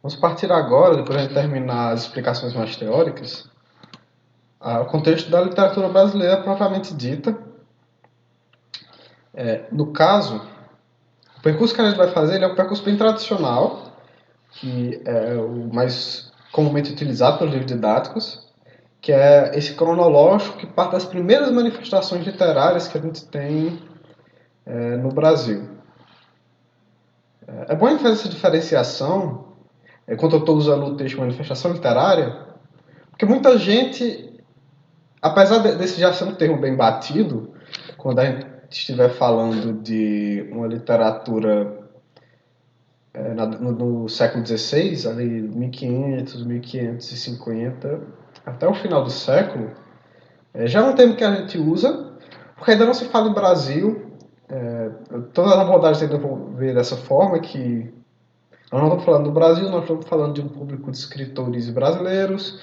Vamos partir agora, depois de terminar as explicações mais teóricas, ao contexto da literatura brasileira propriamente dita. No caso, o percurso que a gente vai fazer ele é um percurso bem tradicional, que é o mais comumente utilizado pelos livros didáticos, que é esse cronológico que parte das primeiras manifestações literárias que a gente tem no Brasil. É bom a gente fazer essa diferenciação, quando eu estou usando o texto manifestação literária, porque muita gente, apesar desse já ser um termo bem batido, quando a gente estiver falando de uma literatura no século XVI, ali 1500, 1550, até o final do século, já é um termo que a gente usa, porque ainda não se fala em Brasil. Todas as abordagens ainda vão ver dessa forma, que nós não estamos falando do Brasil, nós estamos falando de um público de escritores brasileiros,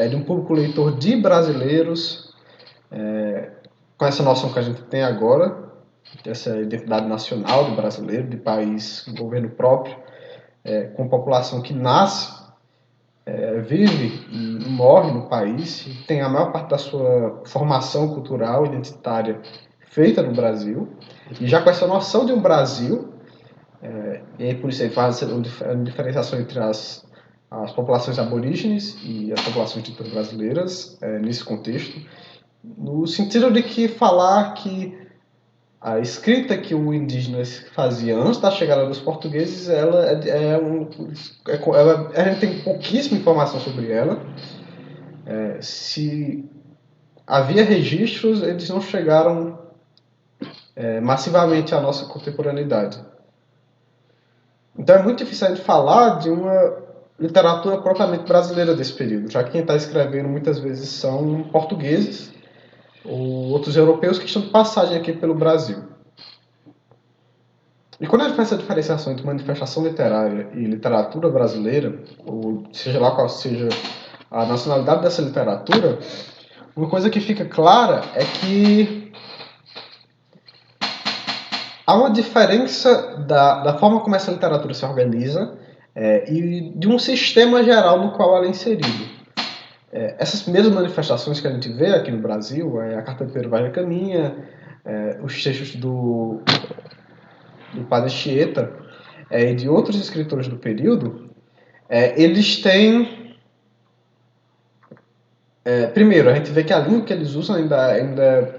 de um público leitor de brasileiros, com essa noção que a gente tem agora, dessa identidade nacional do brasileiro, de país com governo próprio, com população que nasce, vive e morre no país, e tem a maior parte da sua formação cultural, identitária, feita no Brasil, e já com essa noção de um Brasil, e aí por isso ele faz a diferenciação entre as populações aborígenes e as populações ditas brasileiras, nesse contexto, no sentido de que falar que a escrita que o indígena fazia antes da chegada dos portugueses, a gente tem pouquíssima informação sobre ela. Se havia registros, eles não chegaram massivamente à nossa contemporaneidade. Então é muito difícil a gente falar de uma literatura propriamente brasileira desse período, já que quem está escrevendo muitas vezes são portugueses ou outros europeus que estão de passagem aqui pelo Brasil. E quando a gente faz essa diferenciação entre manifestação literária e literatura brasileira, ou seja lá qual seja a nacionalidade dessa literatura, uma coisa que fica clara é que há uma diferença da forma como essa literatura se organiza e de um sistema geral no qual ela é inserida. Essas primeiras manifestações que a gente vê aqui no Brasil, a Carta de Pedro Vaz da Caminha, os textos do Padre Anchieta e de outros escritores do período, eles têm... primeiro, a gente vê que a língua que eles usam ainda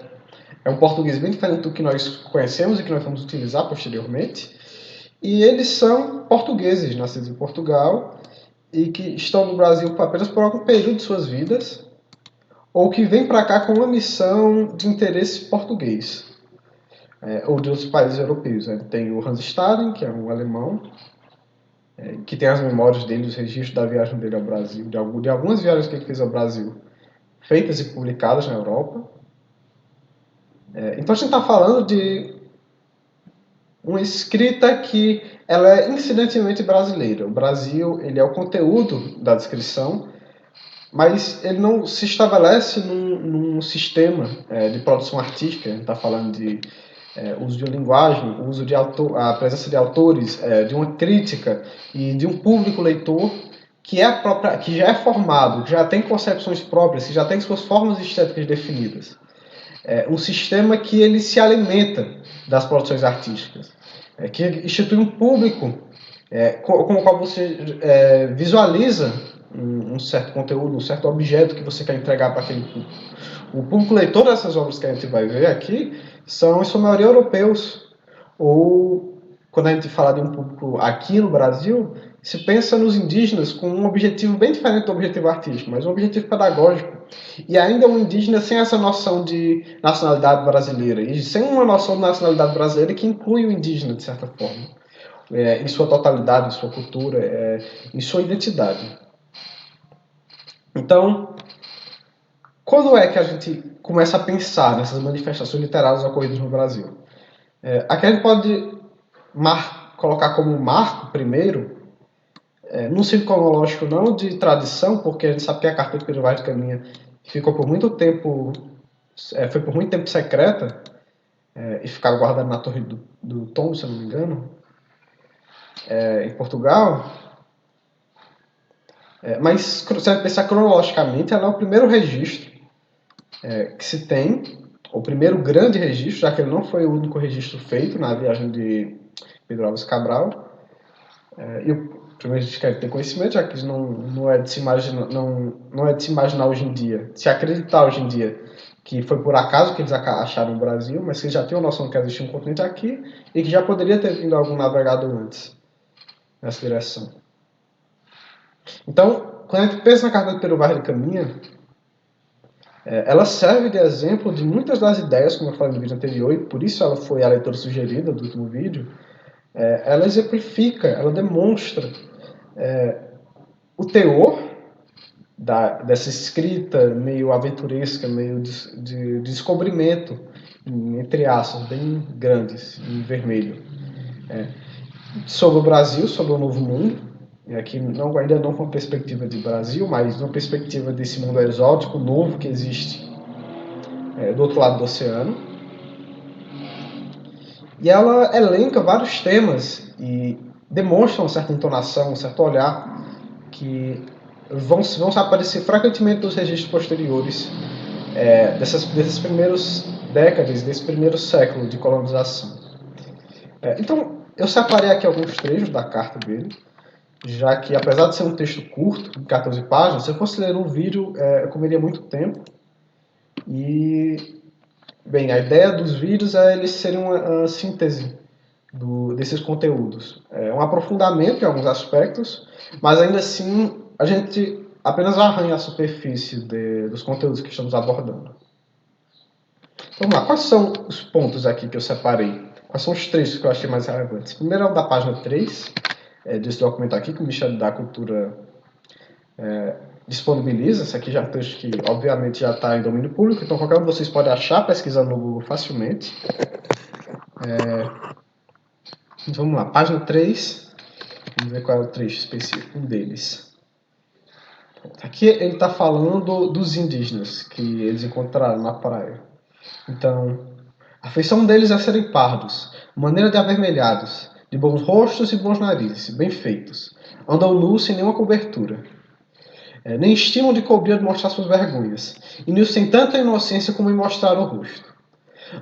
é um português bem diferente do que nós conhecemos e que nós vamos utilizar posteriormente. E eles são portugueses, nascidos em Portugal, e que estão no Brasil apenas por algum período de suas vidas, ou que vêm para cá com uma missão de interesse português, ou de outros países europeus. Tem o Hans Staden, que é um alemão, que tem as memórias dele, os registros da viagem dele ao Brasil, de algumas viagens que ele fez ao Brasil, feitas e publicadas na Europa. Então a gente está falando de uma escrita que ela é incidentemente brasileira. O Brasil ele é o conteúdo da descrição, mas ele não se estabelece num sistema de produção artística. A gente está falando de uso de linguagem, uso de a presença de autores, de uma crítica e de um público leitor que já é formado, que já tem concepções próprias, que já tem suas formas estéticas definidas. Um sistema que ele se alimenta das produções artísticas, que institui um público com o qual você visualiza um certo conteúdo, um certo objeto que você quer entregar para aquele público. O público leitor dessas obras que a gente vai ver aqui são, em sua maioria, europeus. Ou, quando a gente fala de um público aqui no Brasil, se pensa nos indígenas com um objetivo bem diferente do objetivo artístico, mas um objetivo pedagógico. E ainda um indígena sem essa noção de nacionalidade brasileira, e sem uma noção de nacionalidade brasileira que inclui o indígena, de certa forma, em sua totalidade, em sua cultura, em sua identidade. Então, quando é que a gente começa a pensar nessas manifestações literárias ocorridas no Brasil? Aqui a gente pode colocar como marco, primeiro, num ciclo cronológico não de tradição, porque a gente sabe que a Carta de Pedro Vaz de Caminha ficou por muito tempo, foi por muito tempo secreta, e ficava guardada na Torre do Tombo, se eu não me engano, em Portugal. Mas se você pensar cronologicamente, ela é o primeiro registro que se tem, o primeiro grande registro, já que ele não foi o único registro feito na viagem de Pedro Álvares Cabral. E primeiro a gente quer ter conhecimento, já que não é de se imaginar, não é de se imaginar hoje em dia, de se acreditar hoje em dia que foi por acaso que eles acharam o Brasil, mas que eles já tinham noção que existia um continente aqui e que já poderia ter vindo algum navegador antes nessa direção. Então, quando a gente pensa na carta de Pero Vaz de Caminha, ela serve de exemplo de muitas das ideias, como eu falei no vídeo anterior, e por isso ela foi a leitura sugerida do último vídeo. Ela exemplifica, ela demonstra o teor dessa escrita meio aventuresca, meio de descobrimento, entre aspas, bem grandes, em vermelho, sobre o Brasil, sobre o Novo Mundo, e aqui ainda não com uma perspectiva de Brasil, mas uma perspectiva desse mundo exótico, novo, que existe do outro lado do oceano. E ela elenca vários temas e demonstra uma certa entonação, um certo olhar que vão aparecer frequentemente nos registros posteriores dessas primeiras décadas, desse primeiro século de colonização. Então, eu separei aqui alguns trechos da carta dele, já que, apesar de ser um texto curto, de 14 páginas, se eu fosse ler um vídeo, eu comeria muito tempo. E, bem, a ideia dos vídeos é eles serem uma síntese desses conteúdos. É um aprofundamento em alguns aspectos, mas ainda assim a gente apenas arranha a superfície dos conteúdos que estamos abordando. Vamos lá, quais são os pontos aqui que eu separei? Quais são os trechos que eu achei mais relevantes? Primeiro é o da página 3, desse documento aqui, que o Ministério da Cultura disponibiliza. Esse aqui já é um texto que, obviamente, já está em domínio público, então qualquer um de vocês pode achar pesquisando no Google facilmente. Vamos lá, página 3, vamos ver qual é o trecho específico deles. Aqui ele está falando dos indígenas que eles encontraram na praia. Então, a feição deles é serem pardos, maneira de avermelhados, de bons rostos e bons narizes, bem feitos. Andam nus sem nenhuma cobertura. Nem estimam de cobrir ou de mostrar suas vergonhas, e nisso sem tanta inocência como em mostrar o rosto.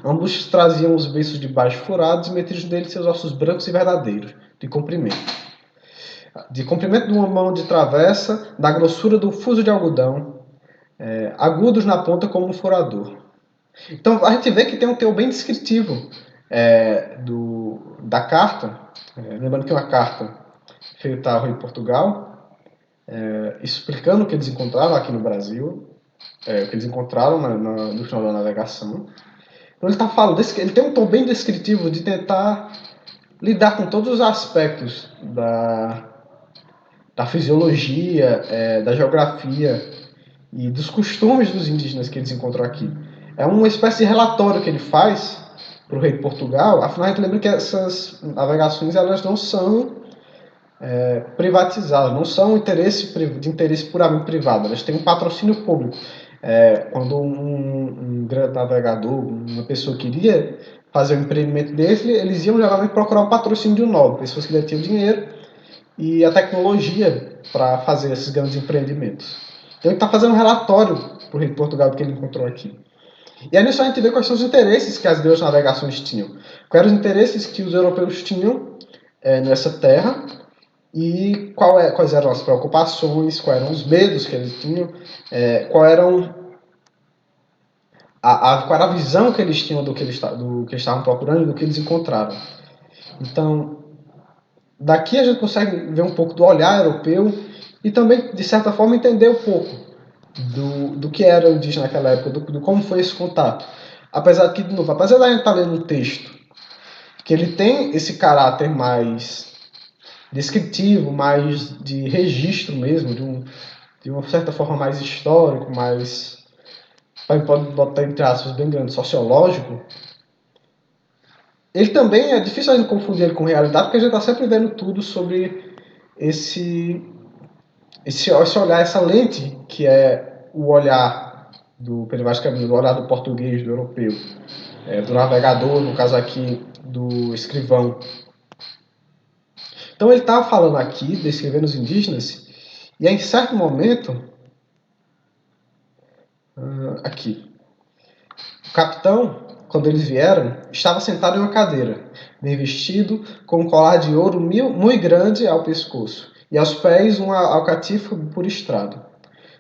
Ambos traziam os beiços de baixo furados e metidos neles seus ossos brancos e verdadeiros, de comprimento. De comprimento de uma mão de travessa, da grossura do fuso de algodão, agudos na ponta como um furador. Então a gente vê que tem um teor bem descritivo da carta, lembrando que é uma carta feita ao rei de Portugal, explicando o que eles encontraram aqui no Brasil, o que eles encontraram no final da navegação. Então ele está falando, ele tem um tom bem descritivo de tentar lidar com todos os aspectos da fisiologia, da geografia e dos costumes dos indígenas que eles encontram aqui. É uma espécie de relatório que ele faz para o rei de Portugal. Afinal, a gente lembra que essas navegações elas não são privatizadas, não são de interesse puramente privado, elas têm um patrocínio público. Quando um grande navegador, uma pessoa queria fazer um empreendimento desse, eles iam geralmente procurar um patrocínio de um nobre, pessoas que detinham dinheiro e a tecnologia para fazer esses grandes empreendimentos. Então ele está fazendo um relatório para o rei de Portugal do que ele encontrou aqui. E aí nisso a gente vê quais são os interesses que as duas navegações tinham. Quais eram os interesses que os europeus tinham nessa terra e quais eram as preocupações, quais eram os medos que eles tinham, qual era a visão que eles tinham do que eles estavam procurando e do que eles encontraram. Então, daqui a gente consegue ver um pouco do olhar europeu e também, de certa forma, entender um pouco do que era o indígena naquela época, do como foi esse contato. Apesar que, de novo, apesar da gente estar lendo um texto que ele tem esse caráter mais descritivo, mais de registro mesmo, de uma certa forma mais histórico, mais, pode botar entre aspas bem grande, sociológico, ele também é difícil a gente confundir ele com realidade, porque a gente está sempre vendo tudo sobre esse olhar, essa lente que é o olhar do Pedro Vaz de Caminha, o olhar do português, do europeu, do navegador, no caso aqui do escrivão. Então ele está falando aqui, descrevendo os indígenas, E aí, em certo momento, aqui, o capitão, quando eles vieram, estava sentado em uma cadeira, bem vestido, com um colar de ouro muito grande ao pescoço, e aos pés uma alcatifa por estrado.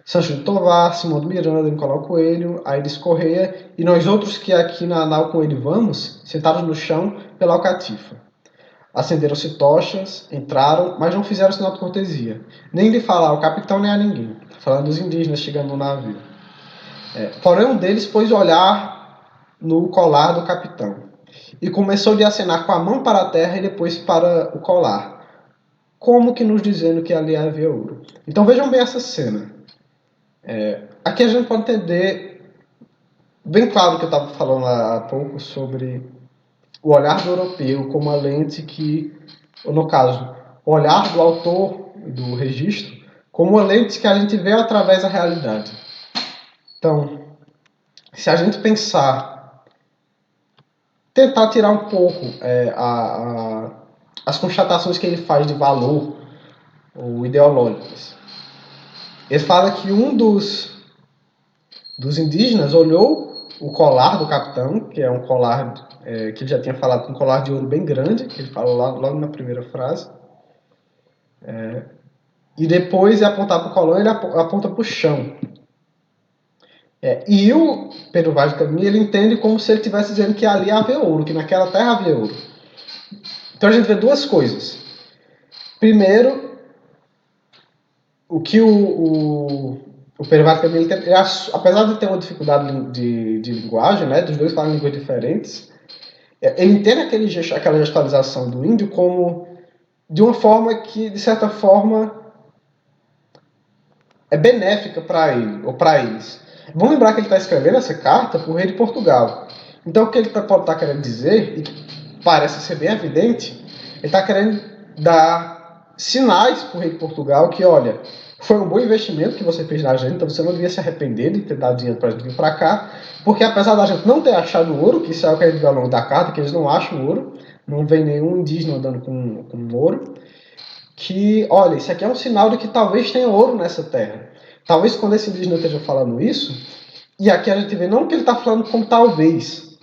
Sancho de Tovar, Simão de Miranda, Nicolau Coelho, Aires Correia e nós outros que aqui na nau com ele vamos, sentados no chão pela alcatifa. Acenderam-se tochas, entraram, mas não fizeram sinal de cortesia, nem de falar ao capitão nem a ninguém, falando dos indígenas chegando no navio. Porém, um deles pôs o olhar no colar do capitão e começou de acenar com a mão para a terra e depois para o colar, como que nos dizendo que ali havia ouro. Então vejam bem essa cena. Aqui a gente pode entender bem claro o que eu estava falando há pouco sobre o olhar do europeu como a lente que, ou no caso, o olhar do autor do registro como uma lente que a gente vê através da realidade. Então, se a gente pensar, tentar tirar um pouco as constatações que ele faz de valor ou ideológicas. Ele fala que um dos indígenas olhou o colar do capitão, que é um colar que ele já tinha falado, um colar de ouro bem grande, que ele fala logo na primeira frase. E depois de apontar para o colar, ele aponta para o chão. E o Pedro Vaz de Caminha, ele entende como se ele estivesse dizendo que ali havia ouro, que naquela terra havia ouro. Então a gente vê duas coisas. Primeiro, o que o Pedro Vaz de Caminha, apesar de ter uma dificuldade de linguagem, né, dos dois falam línguas diferentes, ele entende aquela gestualização do índio como de uma forma que, de certa forma, é benéfica para ele, ou para eles. Vamos lembrar que ele está escrevendo essa carta para o rei de Portugal. Então, o que ele pode estar querendo dizer, e que parece ser bem evidente, ele está querendo dar sinais para o rei de Portugal que, olha, foi um bom investimento que você fez na gente, então você não devia se arrepender de ter dado dinheiro para a gente vir para cá, porque apesar da gente não ter achado ouro, que isso é o que a gente vê ao longo da carta, que eles não acham ouro, não vem nenhum indígena andando com ouro, que, olha, isso aqui é um sinal de que talvez tenha ouro nessa terra. Talvez quando esse indígena esteja falando isso, e aqui a gente vê não que ele está falando como talvez.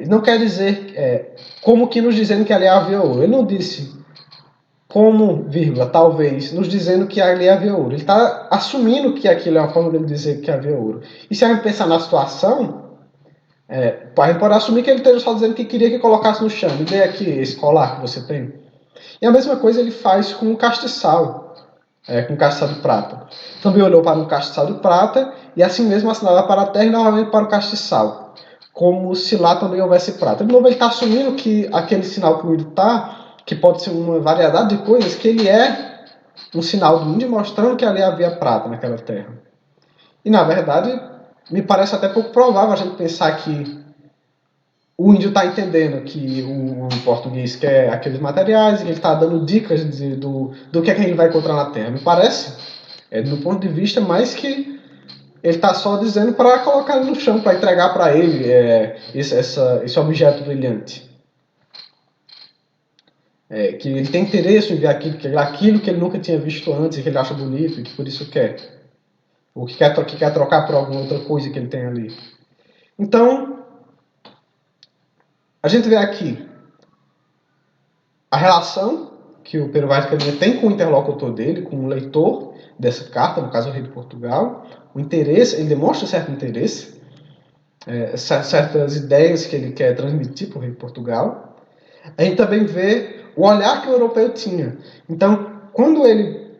Não quer dizer como que nos dizendo que ali havia ouro. Ele não disse como, vírgula, talvez, nos dizendo que ali havia ouro. Ele está assumindo que aquilo é uma forma dele dizer que havia ouro. E se a gente pensar na situação, a gente pode assumir que ele esteja só dizendo que queria que colocasse no chão. Me dê aqui esse colar que você tem. E a mesma coisa ele faz com o castiçal, com o castiçal de prata. Também olhou para o castiçal de prata e assim mesmo assinava para a terra e novamente para o castiçal, como se lá também houvesse prata. De novo, ele está assumindo que aquele sinal que o índio está, que pode ser uma variedade de coisas, que ele é um sinal do índio mostrando que ali havia prata naquela terra. E na verdade, me parece até pouco provável a gente pensar que o índio está entendendo que o português quer aqueles materiais e ele está dando dicas do que é que ele vai encontrar na Terra. Me parece, do ponto de vista, mais que ele está só dizendo para colocar ele no chão, para entregar para ele esse objeto brilhante. Que ele tem interesse em ver aquilo que ele nunca tinha visto antes e que ele acha bonito e que por isso quer. Ou que quer trocar por alguma outra coisa que ele tem ali. Então, a gente vê aqui a relação que o Pedro Vaz de Caminha tem com o interlocutor dele, com o leitor dessa carta, no caso o rei de Portugal, o interesse, ele demonstra certo interesse, certas ideias que ele quer transmitir para o rei de Portugal. A gente também vê o olhar que o europeu tinha. Então, quando ele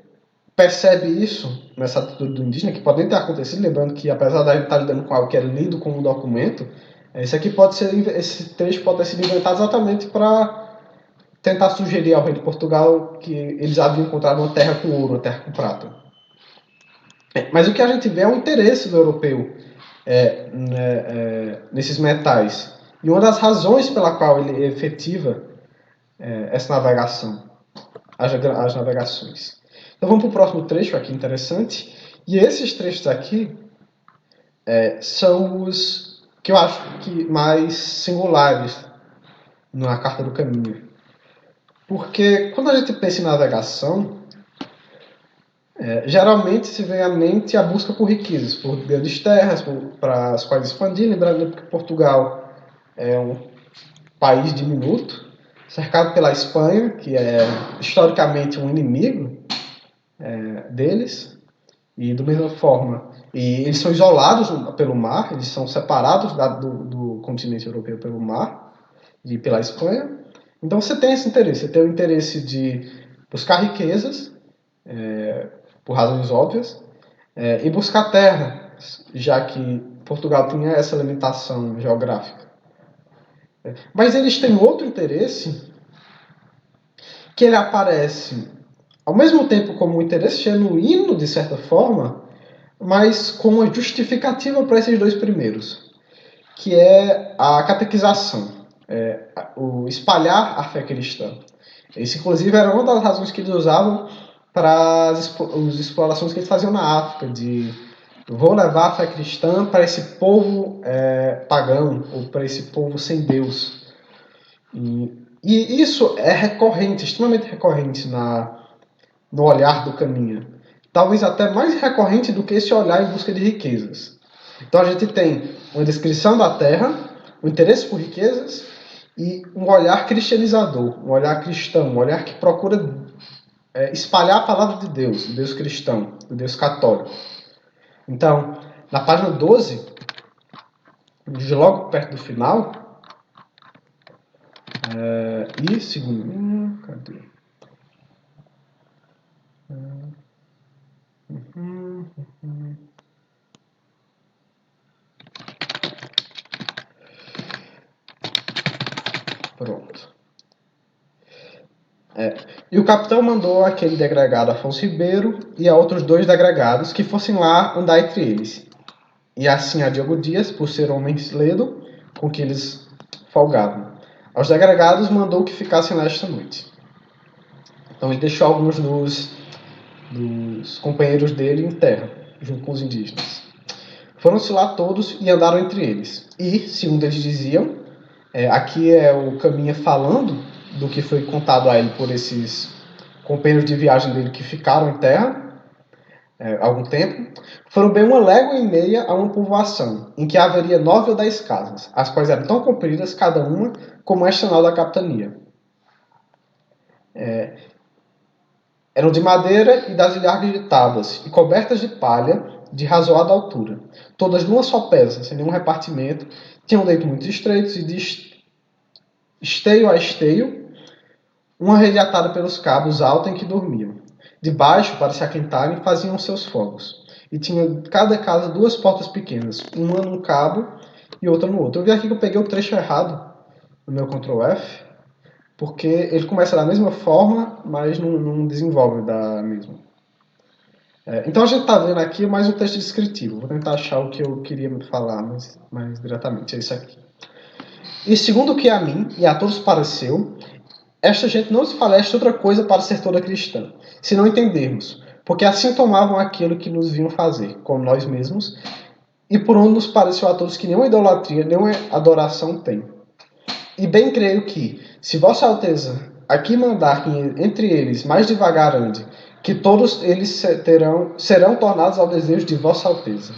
percebe isso nessa atitude do indígena, que pode nem ter acontecido, lembrando que apesar da gente estar lidando com algo que era lido como um documento, esse trecho pode ter sido inventado exatamente para tentar sugerir ao rei de Portugal que eles haviam encontrado uma terra com ouro, uma terra com prata. Mas o que a gente vê é o interesse do europeu nesses metais. E uma das razões pela qual ele efetiva essa navegação, as navegações. Então vamos para o próximo trecho aqui interessante. E esses trechos aqui são os que eu acho que mais singulares na Carta do Caminho. Porque quando a gente pensa em navegação, Geralmente se vem à mente a busca por riquezas, por grandes terras, para as quais expandir. Lembrando que Portugal é um país diminuto, cercado pela Espanha, que é historicamente um inimigo deles, e da mesma forma, e eles são isolados pelo mar, eles são separados do continente europeu pelo mar e pela Espanha. Então você tem esse interesse, você tem o interesse de buscar riquezas, por razões óbvias, e buscar terra, já que Portugal tinha essa limitação geográfica. Mas eles têm outro interesse, que ele aparece ao mesmo tempo como um interesse genuíno, de certa forma, mas com uma justificativa para esses dois primeiros, que é a catequização, o espalhar a fé cristã. Esse, inclusive, era uma das razões que eles usavam para as explorações que eles faziam na África, de vou levar a fé cristã para esse povo pagão, ou para esse povo sem Deus. E isso é recorrente, extremamente recorrente no olhar do caminho. Talvez até mais recorrente do que esse olhar em busca de riquezas. Então a gente tem uma descrição da terra, um interesse por riquezas e um olhar cristianizador, um olhar cristão, um olhar que procura espalhar a palavra de Deus, do Deus cristão, do Deus católico. Então, na página 12, logo perto do final, e segundo... cadê? Pronto. E o capitão mandou aquele degregado Afonso Ribeiro e a outros 2 degregados que fossem lá andar entre eles. E assim a Diogo Dias, por ser homens ledo, com que eles folgavam. Aos degregados mandou que ficassem lá esta noite. Então ele deixou alguns dos companheiros dele em terra, junto com os indígenas. Foram-se lá todos e andaram entre eles. E, segundo eles diziam, aqui é o Caminha falando do que foi contado a ele por esses companheiros de viagem dele que ficaram em terra algum tempo, foram bem 1,5 léguas a uma povoação, em que haveria 9 ou 10 casas, as quais eram tão compridas, cada uma, como este anel da capitania. Eram de madeira e das ilhargas de tábuas, e cobertas de palha, de razoada altura. Todas numa só peça, sem nenhum repartimento, tinham leito muito estreitos e de esteio a esteio, uma rede atada pelos cabos alta em que dormiam. Debaixo, para se aquentarem, faziam seus fogos. E tinha cada casa 2 portas pequenas, uma num cabo e outra no outro. Eu vi aqui que eu peguei o trecho errado no meu Ctrl F, porque ele começa da mesma forma, mas não desenvolve da mesma. Então a gente está vendo aqui mais um texto descritivo. Vou tentar achar o que eu queria falar mais diretamente. É isso aqui. E segundo o que a mim e a todos pareceu, esta gente não esclarece outra coisa para ser toda cristã, se não entendermos, porque assim tomavam aquilo que nos vinham fazer, como nós mesmos, e por onde nos pareceu a todos que nenhuma idolatria, nenhuma adoração tem. E bem creio que, se Vossa Alteza aqui mandar que entre eles mais devagar ande, que todos eles serão tornados ao desejo de Vossa Alteza.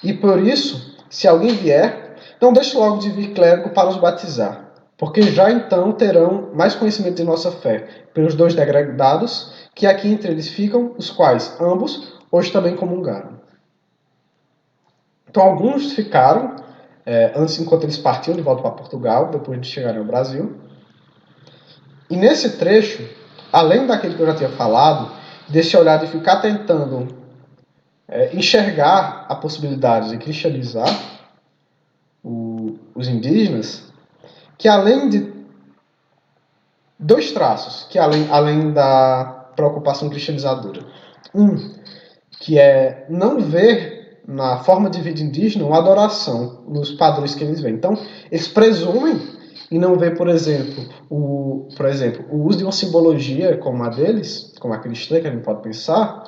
E por isso, se alguém vier, não deixe logo de vir clérigo para os batizar, porque já então terão mais conhecimento de nossa fé, pelos 2 degredados, que aqui entre eles ficam, os quais, ambos, hoje também comungaram. Então alguns ficaram, antes, enquanto eles partiam de volta para Portugal, depois de chegarem ao Brasil. E nesse trecho, além daquele que eu já tinha falado, desse olhar de ficar tentando enxergar a possibilidade de cristianizar os indígenas, que além de 2 traços, que além da preocupação cristianizadora. Que é não ver na forma de vida indígena uma adoração nos padrões que eles veem. Então, eles presumem e não vê, por exemplo, o uso de uma simbologia como a deles, como a cristã, que a gente pode pensar.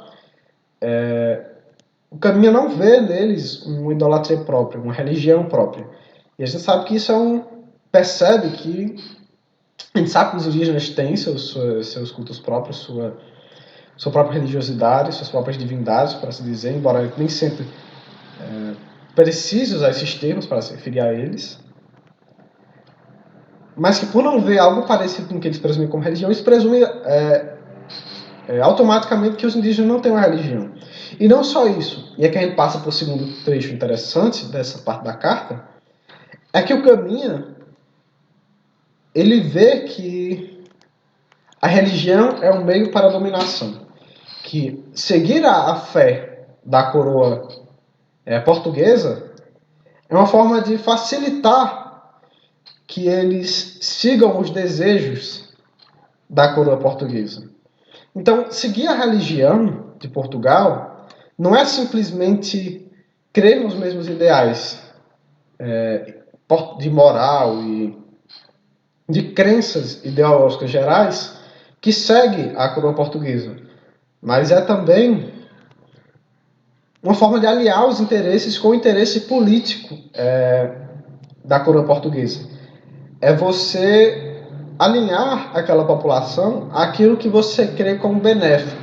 O caminho não vê neles uma idolatria própria, uma religião própria. E a gente sabe que isso percebe que a gente sabe que os indígenas têm seus cultos próprios, sua própria religiosidade, suas próprias divindades, para se dizer, embora nem sempre precise usar esses termos para se referir a eles, mas que por não ver algo parecido com o que eles presumem como religião, eles presumem automaticamente que os indígenas não têm uma religião. E não só isso, e é que a gente passa para o segundo trecho interessante dessa parte da carta, é que o Caminha, ele vê que a religião é um meio para a dominação, que seguir a fé da coroa portuguesa é uma forma de facilitar que eles sigam os desejos da coroa portuguesa. Então, seguir a religião de Portugal não é simplesmente crer nos mesmos ideais de moral e de crenças ideológicas gerais que segue a coroa portuguesa, mas é também uma forma de aliar os interesses com o interesse político da coroa portuguesa. É você alinhar aquela população àquilo que você crê como benéfico.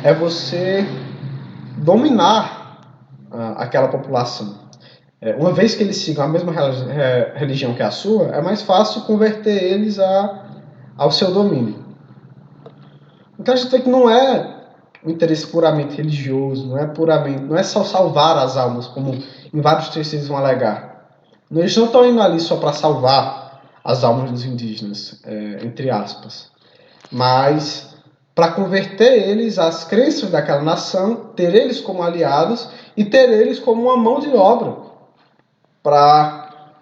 É você dominar aquela população. Uma vez que eles sigam a mesma religião que a sua, é mais fácil converter eles ao seu domínio. Então a gente vê que não é um interesse puramente religioso, não é só salvar as almas, como em vários trechos eles vão alegar. Eles não estão indo ali só para salvar as almas dos indígenas, entre aspas, mas para converter eles às crenças daquela nação, ter eles como aliados e ter eles como uma mão de obra para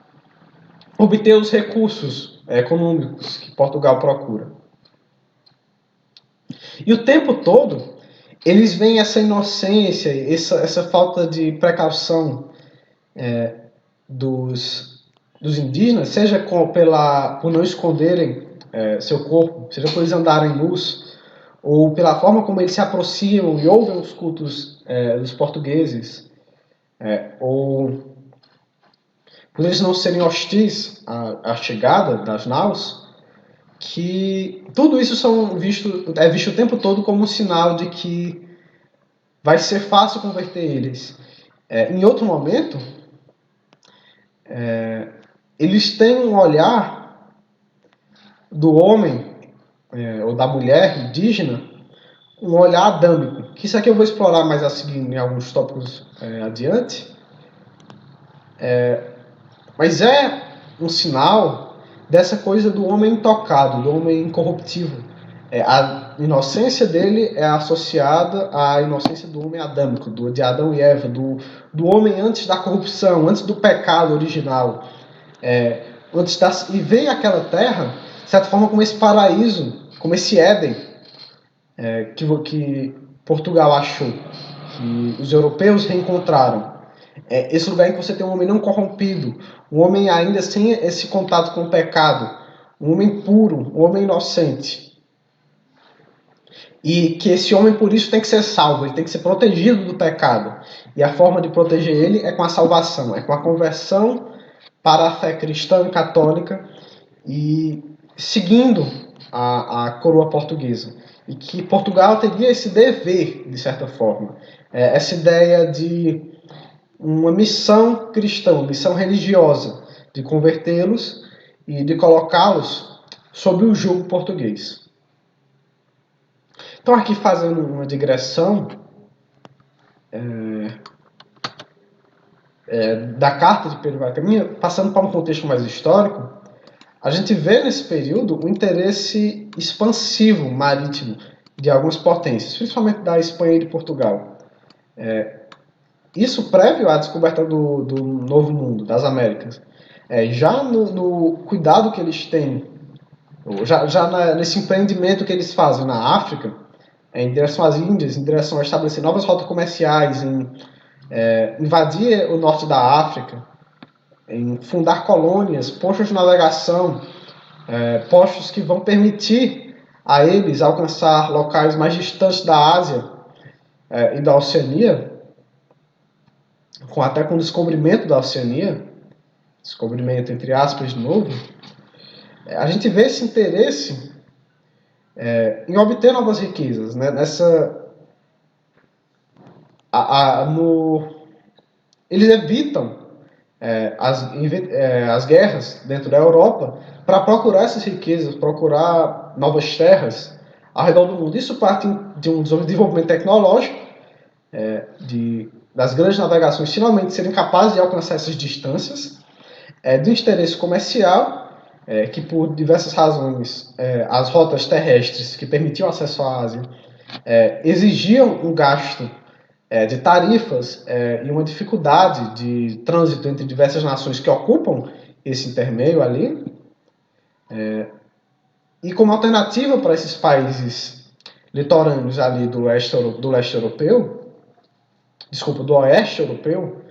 obter os recursos econômicos que Portugal procura. E o tempo todo, eles veem essa inocência, essa falta de precaução dos indígenas, seja por não esconderem seu corpo, seja por eles andarem nus, ou pela forma como eles se aproximam e ouvem os cultos dos portugueses, ou por eles não serem hostis à chegada das naus, que tudo isso é visto o tempo todo como um sinal de que vai ser fácil converter eles. Em outro momento, eles têm um olhar do homem ou da mulher indígena, um olhar adâmico, que isso aqui eu vou explorar mais a seguir em alguns tópicos adiante, mas é um sinal dessa coisa do homem intocado, do homem incorruptível. A inocência dele é associada à inocência do homem adâmico, de Adão e Eva, do homem antes da corrupção, antes do pecado original. E vem aquela terra, de certa forma, como esse paraíso, como esse Éden que Portugal achou, que os europeus reencontraram. Esse lugar em que você tem um homem não corrompido, um homem ainda sem esse contato com o pecado, um homem puro, um homem inocente. E que esse homem, por isso, tem que ser salvo, ele tem que ser protegido do pecado. E a forma de proteger ele é com a salvação, é com a conversão para a fé cristã e católica e seguindo a coroa portuguesa. E que Portugal teria esse dever, de certa forma. Essa ideia de uma missão cristã, uma missão religiosa, de convertê-los e de colocá-los sob o jugo português. Então, aqui fazendo uma digressão da carta de Pedro Caminha, passando para um contexto mais histórico, a gente vê nesse período o interesse expansivo marítimo de algumas potências, principalmente da Espanha e de Portugal. Isso prévio à descoberta do Novo Mundo, das Américas. Já no cuidado que eles têm, nesse empreendimento que eles fazem na África, em direção às Índias, em direção a estabelecer novas rotas comerciais, em invadir o norte da África, em fundar colônias, postos de navegação, postos que vão permitir a eles alcançar locais mais distantes da Ásia e da Oceania, até com o descobrimento da Oceania, descobrimento entre aspas de novo, a gente vê esse interesse em obter novas riquezas, né? Eles evitam as guerras dentro da Europa para procurar essas riquezas, procurar novas terras ao redor do mundo. Isso parte de um desenvolvimento tecnológico, das grandes navegações finalmente serem capazes de alcançar essas distâncias, do interesse comercial, que por diversas razões as rotas terrestres que permitiam acesso à Ásia exigiam um gasto de tarifas e uma dificuldade de trânsito entre diversas nações que ocupam esse intermeio ali. E como alternativa para esses países litorâneos ali do leste europeu, desculpa, do oeste europeu,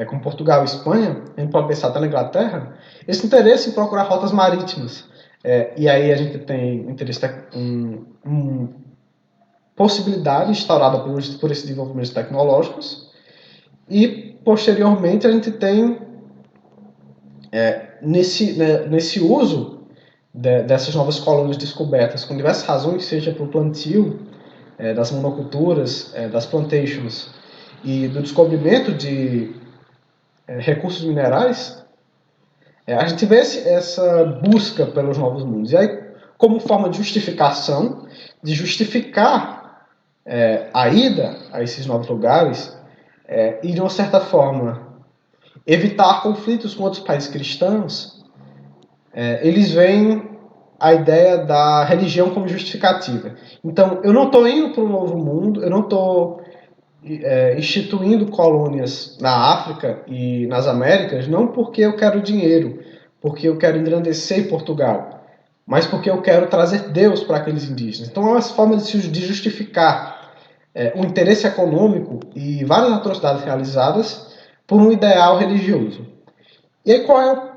como Portugal e Espanha, a gente pode pensar até na Inglaterra, esse interesse em procurar rotas marítimas. E aí a gente tem interesse possibilidade instaurada por esses desenvolvimentos tecnológicos, e posteriormente a gente tem nesse uso dessas novas colônias descobertas, com diversas razões, seja para o plantio das monoculturas, das plantations e do descobrimento de recursos minerais, a gente vê essa busca pelos novos mundos. E aí, como forma de justificação, de justificar a ida a esses novos lugares, e de uma certa forma evitar conflitos com outros países cristãos, eles veem a ideia da religião como justificativa. Então, eu não estou indo para um novo mundo, eu não estou instituindo colônias na África e nas Américas, não porque eu quero dinheiro, porque eu quero engrandecer Portugal, mas porque eu quero trazer Deus para aqueles indígenas. Então, é uma forma de justificar um interesse econômico e várias atrocidades realizadas por um ideal religioso. E aí, qual é o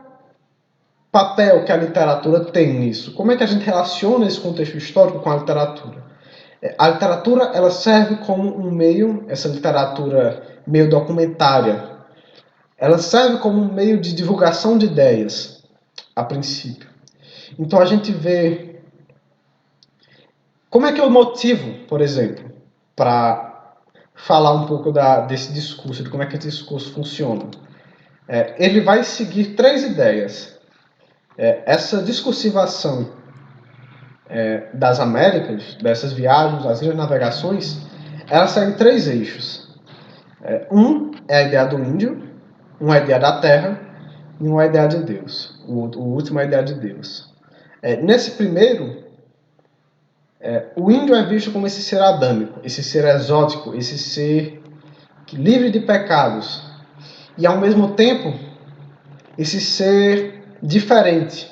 papel que a literatura tem nisso? Como é que a gente relaciona esse contexto histórico com a literatura? A literatura ela serve como um meio, essa literatura meio documentária, ela serve como um meio de divulgação de ideias, a princípio. Então a gente vê como é que é o motivo, por exemplo, para falar um pouco desse discurso, de como é que esse discurso funciona. Ele vai seguir 3 ideias. Essa discursivação das Américas, dessas viagens, das grandes navegações, ela segue 3 eixos. Um é a ideia do índio, uma é a ideia da terra e uma é a ideia de Deus. O último é a ideia de Deus. Nesse primeiro, o índio é visto como esse ser adâmico, esse ser exótico, esse ser livre de pecados. E ao mesmo tempo, esse ser diferente,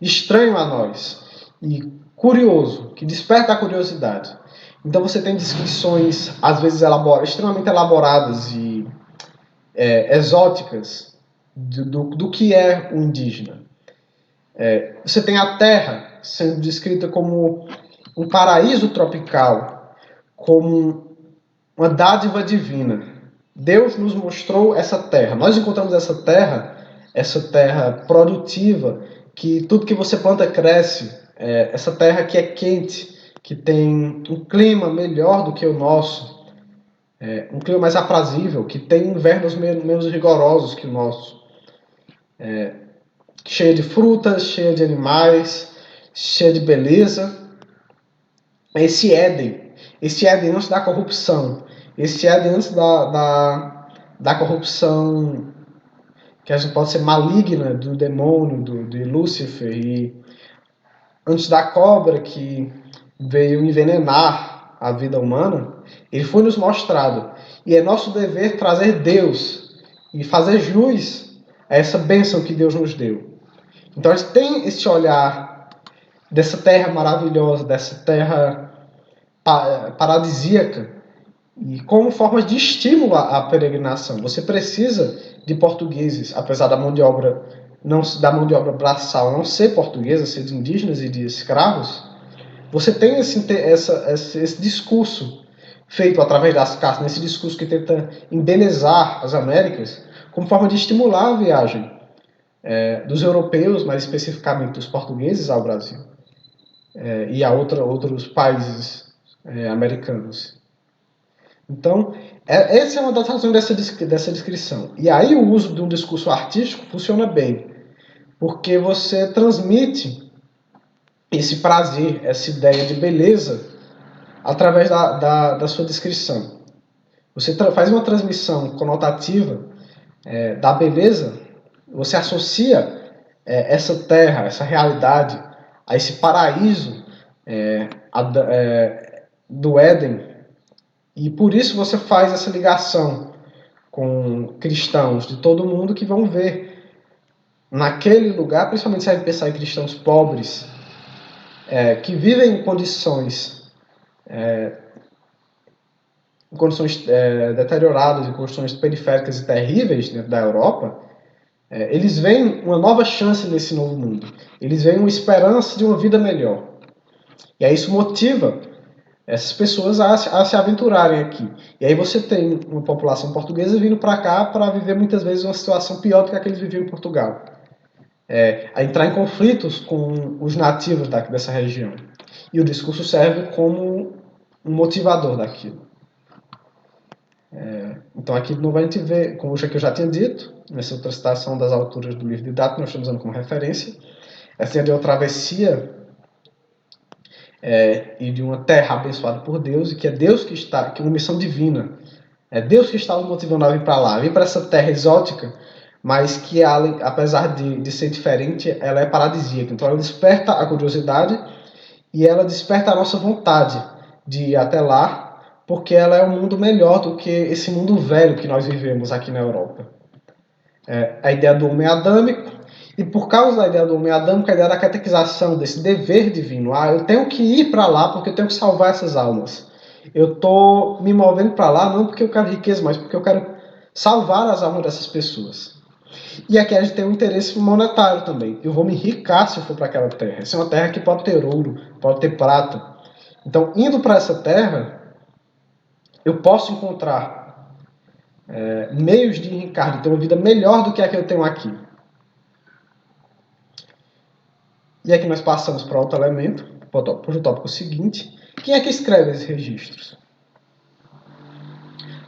estranho a nós e curioso, que desperta a curiosidade. Então você tem descrições, às vezes extremamente elaboradas e exóticas do que é o indígena. Você tem a terra sendo descrita como um paraíso tropical, como uma dádiva divina. Deus nos mostrou essa terra. Nós encontramos essa terra produtiva, que tudo que você planta cresce, essa terra que é quente, que tem um clima melhor do que o nosso, um clima mais aprazível, que tem invernos menos rigorosos que o nosso, cheia de frutas, cheia de animais, cheia de beleza. Esse Éden antes da corrupção, esse Éden antes da corrupção que a gente pode ser maligna do demônio, de Lúcifer, e antes da cobra que veio envenenar a vida humana, ele foi nos mostrado. E é nosso dever trazer Deus e fazer jus a essa bênção que Deus nos deu. Então a gente tem esse olhar dessa terra maravilhosa, dessa terra paradisíaca, e como formas de estímulo à peregrinação. Você precisa de portugueses, apesar da mão de obra braçal não ser portuguesa, ser de indígenas e de escravos. Você tem esse discurso feito através das cartas, esse discurso que tenta embelezar as Américas, como forma de estimular a viagem dos europeus, mais especificamente dos portugueses, ao Brasil. e a outros países americanos. Então, essa é uma das razões dessa descrição. E aí o uso de um discurso artístico funciona bem, porque você transmite esse prazer, essa ideia de beleza, através da sua descrição. Você faz uma transmissão conotativa da beleza, você associa essa terra, essa realidade, a esse paraíso do Éden, e por isso você faz essa ligação com cristãos de todo mundo que vão ver naquele lugar, principalmente se a gente pensar em cristãos pobres, que vivem em condições deterioradas, em condições periféricas e terríveis dentro da Europa, eles veem uma nova chance nesse novo mundo. Eles veem uma esperança de uma vida melhor. E aí isso motiva essas pessoas a se aventurarem aqui. E aí você tem uma população portuguesa vindo para cá para viver muitas vezes uma situação pior do que a que eles viviam em Portugal. A entrar em conflitos com os nativos dessa região. E o discurso serve como um motivador daquilo. Então aqui de novo a gente vê, como eu já tinha dito, nessa outra citação das alturas do livro de Dato, nós estamos usando como referência, essa ideia de uma travessia e de uma terra abençoada por Deus, e que é Deus que está, que é uma missão divina. É Deus que está nos motivando a vir para lá, vir para essa terra exótica, mas que apesar de ser diferente, ela é paradisíaca. Então ela desperta a curiosidade e ela desperta a nossa vontade de ir até lá, porque ela é um mundo melhor do que esse mundo velho que nós vivemos aqui na Europa. A ideia do homem adâmico, e por causa da ideia do homem adâmico, a ideia da catequização, desse dever divino. Eu tenho que ir para lá porque eu tenho que salvar essas almas. Eu estou me movendo para lá não porque eu quero riqueza, mas porque eu quero salvar as almas dessas pessoas. E aqui a gente tem um interesse monetário também. Eu vou me enriquecer se eu for para aquela terra. Essa é uma terra que pode ter ouro, pode ter prata. Então, indo para essa terra, eu posso encontrar meios de enriquecer, de ter uma vida melhor do que a que eu tenho aqui. E aqui nós passamos para outro elemento, para o tópico seguinte. Quem é que escreve esses registros?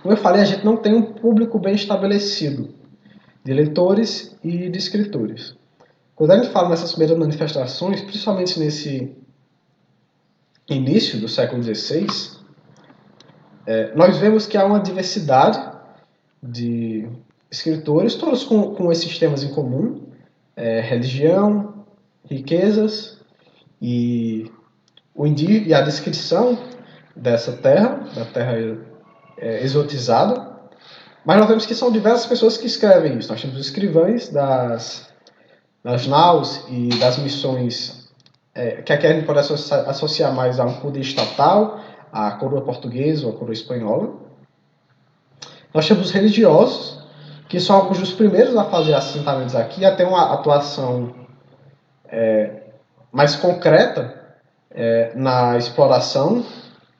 Como eu falei, a gente não tem um público bem estabelecido de leitores e de escritores. Quando a gente fala nessas primeiras manifestações, principalmente nesse início do século XVI, nós vemos que há uma diversidade de escritores, todos com esses temas em comum, religião, riquezas e a descrição dessa terra, da terra exotizada. Mas nós vemos que são diversas pessoas que escrevem isso. Nós temos os escrivães das naus e das missões, que aqui a gente pode associar mais a um poder estatal, a coroa portuguesa ou a coroa espanhola. Nós temos os religiosos, que são alguns dos primeiros a fazer assentamentos aqui, a ter uma atuação mais concreta na exploração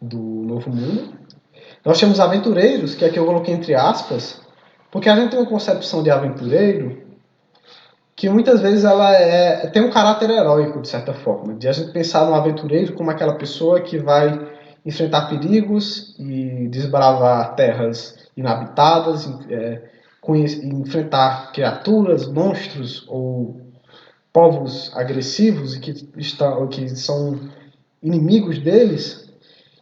do Novo Mundo. Nós temos aventureiros, que aqui eu coloquei entre aspas, porque a gente tem uma concepção de aventureiro que muitas vezes ela tem um caráter heróico, de certa forma, de a gente pensar no aventureiro como aquela pessoa que vai enfrentar perigos e desbravar terras inabitadas, enfrentar criaturas, monstros ou povos agressivos e que são inimigos deles.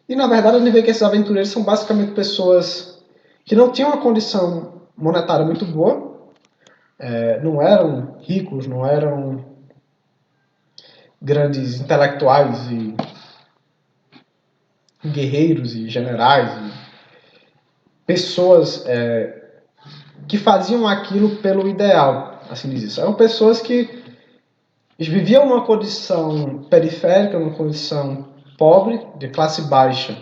E na verdade a gente vê que esses aventureiros são basicamente pessoas que não tinham uma condição monetária muito boa, não eram ricos, não eram grandes intelectuais e guerreiros e generais, e pessoas que faziam aquilo pelo ideal, assim dizer. Eram pessoas que viviam numa condição periférica, numa condição pobre, de classe baixa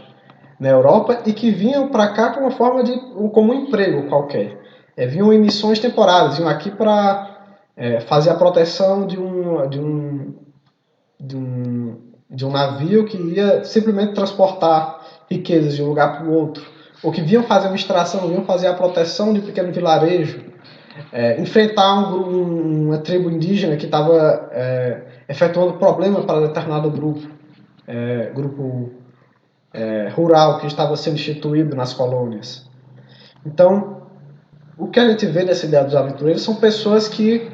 na Europa, e que vinham para cá como um emprego qualquer. Vinham em missões temporárias, vinham aqui para fazer a proteção de um navio que ia simplesmente transportar riquezas de um lugar para o outro, ou que vinham fazer uma extração, vinham fazer a proteção de um pequeno vilarejo, enfrentar uma tribo indígena que estava efetuando problema para determinado grupo. grupo rural que estava sendo instituído nas colônias. Então, o que a gente vê nessa ideia dos aventureiros são pessoas que,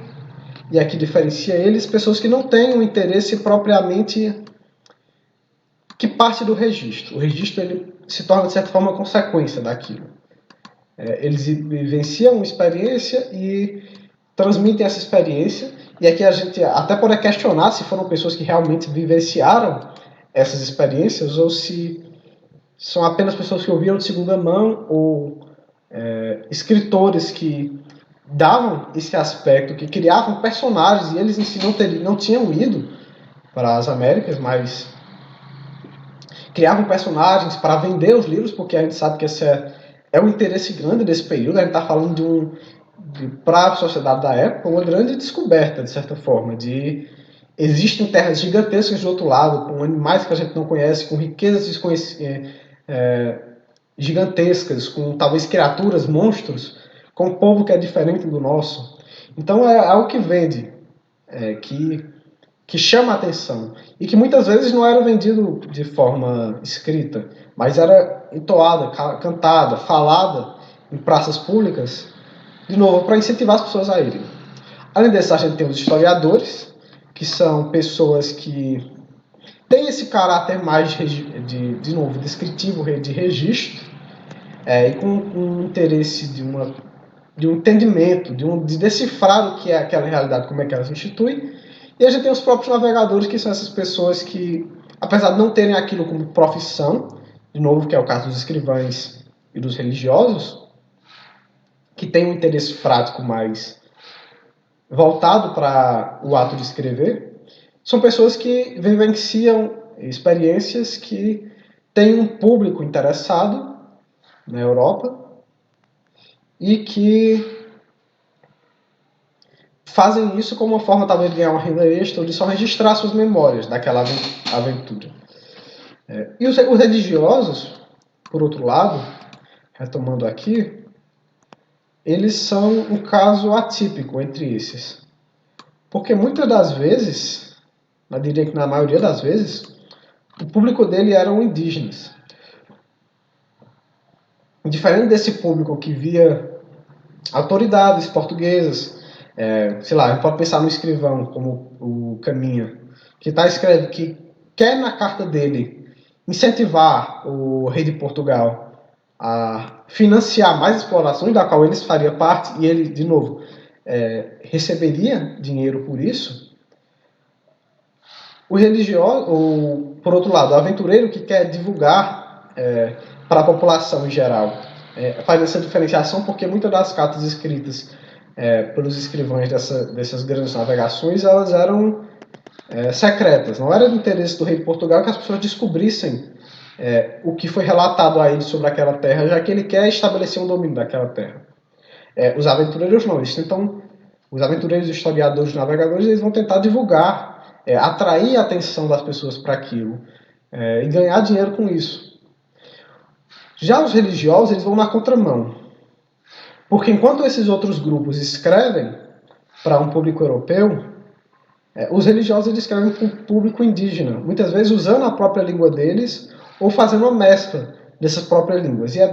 e aqui diferencia eles, pessoas que não têm um interesse propriamente que parte do registro. O registro ele se torna, de certa forma, consequência daquilo. Eles vivenciam uma experiência e transmitem essa experiência, e aqui a gente até pode questionar se foram pessoas que realmente vivenciaram essas experiências ou se são apenas pessoas que ouviram de segunda mão ou escritores que davam esse aspecto, que criavam personagens, e eles em si não tinham ido para as Américas, mas criavam personagens para vender os livros, porque a gente sabe que esse é um interesse grande desse período. A gente está falando para a sociedade da época, uma grande descoberta, de certa forma, existem terras gigantescas do outro lado, com animais que a gente não conhece, com riquezas gigantescas, com talvez criaturas, monstros, com um povo que é diferente do nosso. Então é algo que vende, que chama a atenção, e que muitas vezes não era vendido de forma escrita, mas era entoada, cantada, falada em praças públicas, de novo, para incentivar as pessoas a irem. Além disso, a gente tem os historiadores, que são pessoas que têm esse caráter mais, de novo, descritivo, de registro, e com um interesse de um entendimento, de decifrar o que é aquela realidade, como é que ela se institui. E a gente tem os próprios navegadores, que são essas pessoas que, apesar de não terem aquilo como profissão, de novo, que é o caso dos escrivães e dos religiosos, que têm um interesse prático mais voltado para o ato de escrever, são pessoas que vivenciam experiências que têm um público interessado na Europa e que fazem isso como uma forma talvez de ganhar uma renda extra ou de só registrar suas memórias daquela aventura. E os religiosos, por outro lado, retomando aqui, eles são um caso atípico entre esses. Porque muitas das vezes, eu diria que na maioria das vezes, o público dele eram indígenas. Diferente desse público que via autoridades portuguesas, sei lá, a gente pode pensar no escrivão como o Caminha, que quer na carta dele incentivar o rei de Portugal a financiar mais explorações, da qual eles faria parte, e ele, de novo, receberia dinheiro por isso. O religioso, ou, por outro lado, o aventureiro que quer divulgar para a população em geral, faz essa diferenciação porque muitas das cartas escritas pelos escrivães dessas grandes navegações, elas eram secretas. Não era do interesse do rei de Portugal que as pessoas descobrissem o que foi relatado a ele sobre aquela terra, já que ele quer estabelecer um domínio daquela terra. Os aventureiros não, os aventureiros, historiadores, navegadores, eles vão tentar divulgar, atrair a atenção das pessoas para aquilo e ganhar dinheiro com isso. Já os religiosos, eles vão na contramão. Porque enquanto esses outros grupos escrevem para um público europeu, os religiosos eles escrevem para um público indígena, muitas vezes usando a própria língua deles ou fazendo uma mescla dessas próprias línguas. E é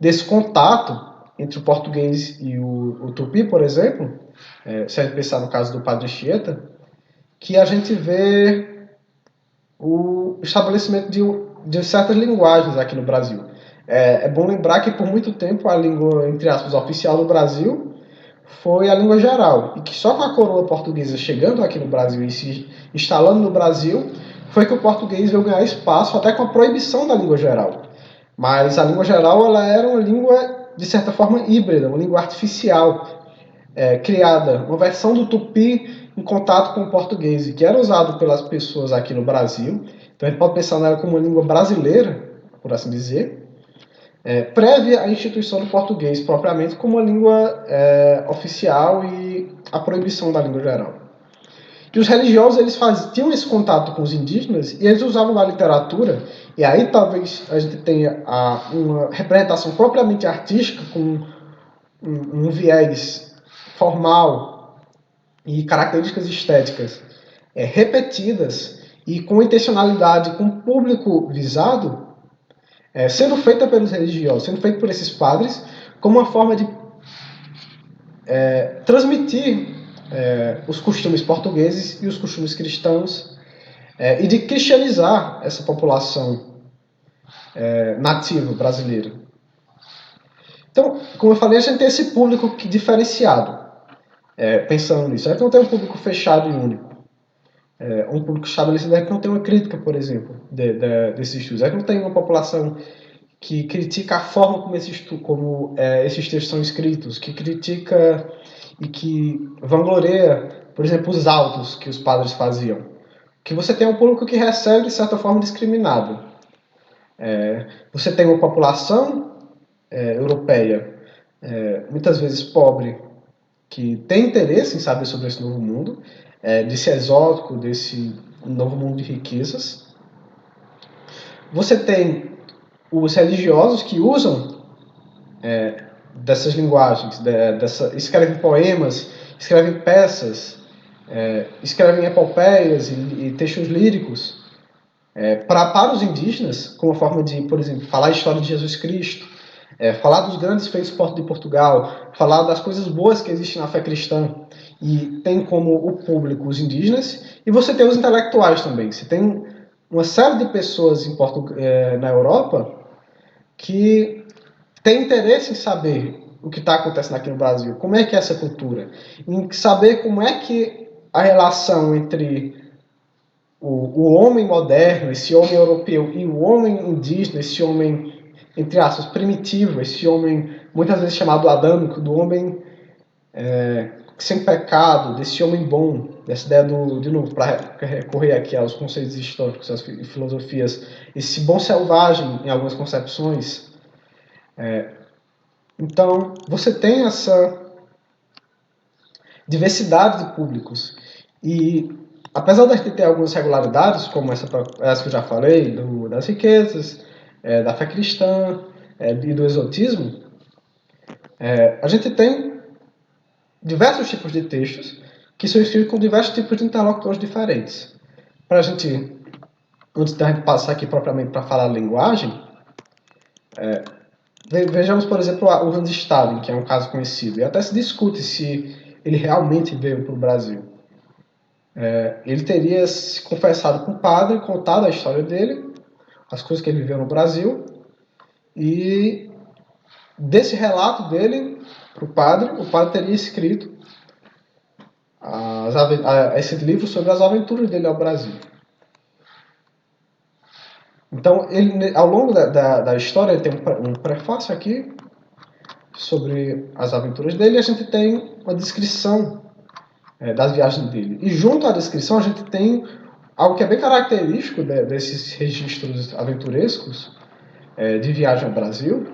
desse contato entre o português e o tupi, por exemplo, se a gente pensar no caso do Padre Anchieta, que a gente vê o estabelecimento de certas linguagens aqui no Brasil. É bom lembrar que por muito tempo a língua, entre aspas, oficial do Brasil foi a língua geral, e que só com a coroa portuguesa chegando aqui no Brasil e se instalando no Brasil, foi que o português veio ganhar espaço, até com a proibição da língua geral. Mas a língua geral ela era uma língua, de certa forma, híbrida, uma língua artificial, criada, uma versão do tupi em contato com o português, e que era usado pelas pessoas aqui no Brasil. Então a gente pode pensar nela como uma língua brasileira, por assim dizer, prévia à instituição do português, propriamente como uma língua oficial e a proibição da língua geral. E os religiosos eles tinham esse contato com os indígenas e eles usavam da literatura, e aí talvez a gente tenha uma representação propriamente artística, com um viés formal e características estéticas repetidas, e com intencionalidade, com o público visado, sendo feita pelos religiosos, sendo feita por esses padres, como uma forma de transmitir os costumes portugueses e os costumes cristãos, e de cristianizar essa população nativa brasileira. Então, como eu falei, a gente tem esse público diferenciado, pensando nisso. A gente não tem um público fechado e único. Um público estabelecido é que não tem uma crítica, por exemplo, desses estudos. É que não tem uma população que critica a forma como esses textos são escritos, que critica e que vangloria, por exemplo, os autos que os padres faziam. Que você tem um público que recebe, de certa forma, discriminado. Você tem uma população europeia, muitas vezes pobre, que tem interesse em saber sobre esse novo mundo, desse exótico, desse novo mundo de riquezas. Você tem os religiosos que usam dessas linguagens, escrevem poemas, escrevem peças, escrevem epopeias e textos líricos para os indígenas, como forma de, por exemplo, falar a história de Jesus Cristo, falar dos grandes feitos de Portugal, falar das coisas boas que existem na fé cristã. E tem como o público os indígenas, e você tem os intelectuais também. Você tem uma série de pessoas na Europa que tem interesse em saber o que está acontecendo aqui no Brasil, como é que é essa cultura, em saber como é que a relação entre o homem moderno, esse homem europeu, e o homem indígena, esse homem, entre aspas, primitivo, esse homem muitas vezes chamado adâmico, do homem sem pecado, desse homem bom, dessa ideia de novo, para recorrer aqui aos conceitos históricos, às filosofias, esse bom selvagem em algumas concepções. Então, você tem essa diversidade de públicos. E, apesar de ter algumas regularidades, como essa que eu já falei, das riquezas, da fé cristã e do exotismo, a gente tem diversos tipos de textos que são escritos com diversos tipos de interlocutores diferentes. Para a gente, antes da gente passar aqui propriamente para falar a linguagem, vejamos, por exemplo, o Hans Stalin, que é um caso conhecido, e até se discute se ele realmente veio para o Brasil. Ele teria se confessado com o padre, contado a história dele, as coisas que ele viveu no Brasil, e desse relato dele para o padre teria escrito esse livro sobre as aventuras dele ao Brasil. Então, ele, ao longo da história, ele tem um prefácio aqui sobre as aventuras dele, e a gente tem uma descrição das viagens dele. E junto à descrição, a gente tem algo que é bem característico desses registros aventurescos de viagem ao Brasil,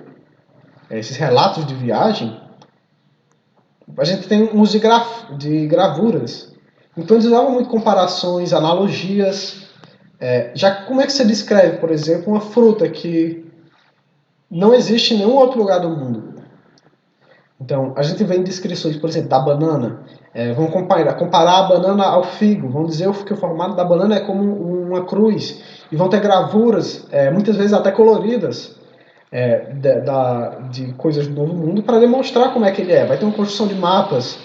esses relatos de viagem. A gente tem uns de gravuras. Então, eles usavam muito comparações, analogias. Já como é que você descreve, por exemplo, uma fruta que não existe em nenhum outro lugar do mundo? Então, a gente vê em descrições, por exemplo, da banana. Vão comparar a banana ao figo. Vão dizer que o formato da banana é como uma cruz. E vão ter gravuras, muitas vezes até coloridas, de coisas do Novo Mundo, para demonstrar como é que ele é. Vai ter uma construção de mapas,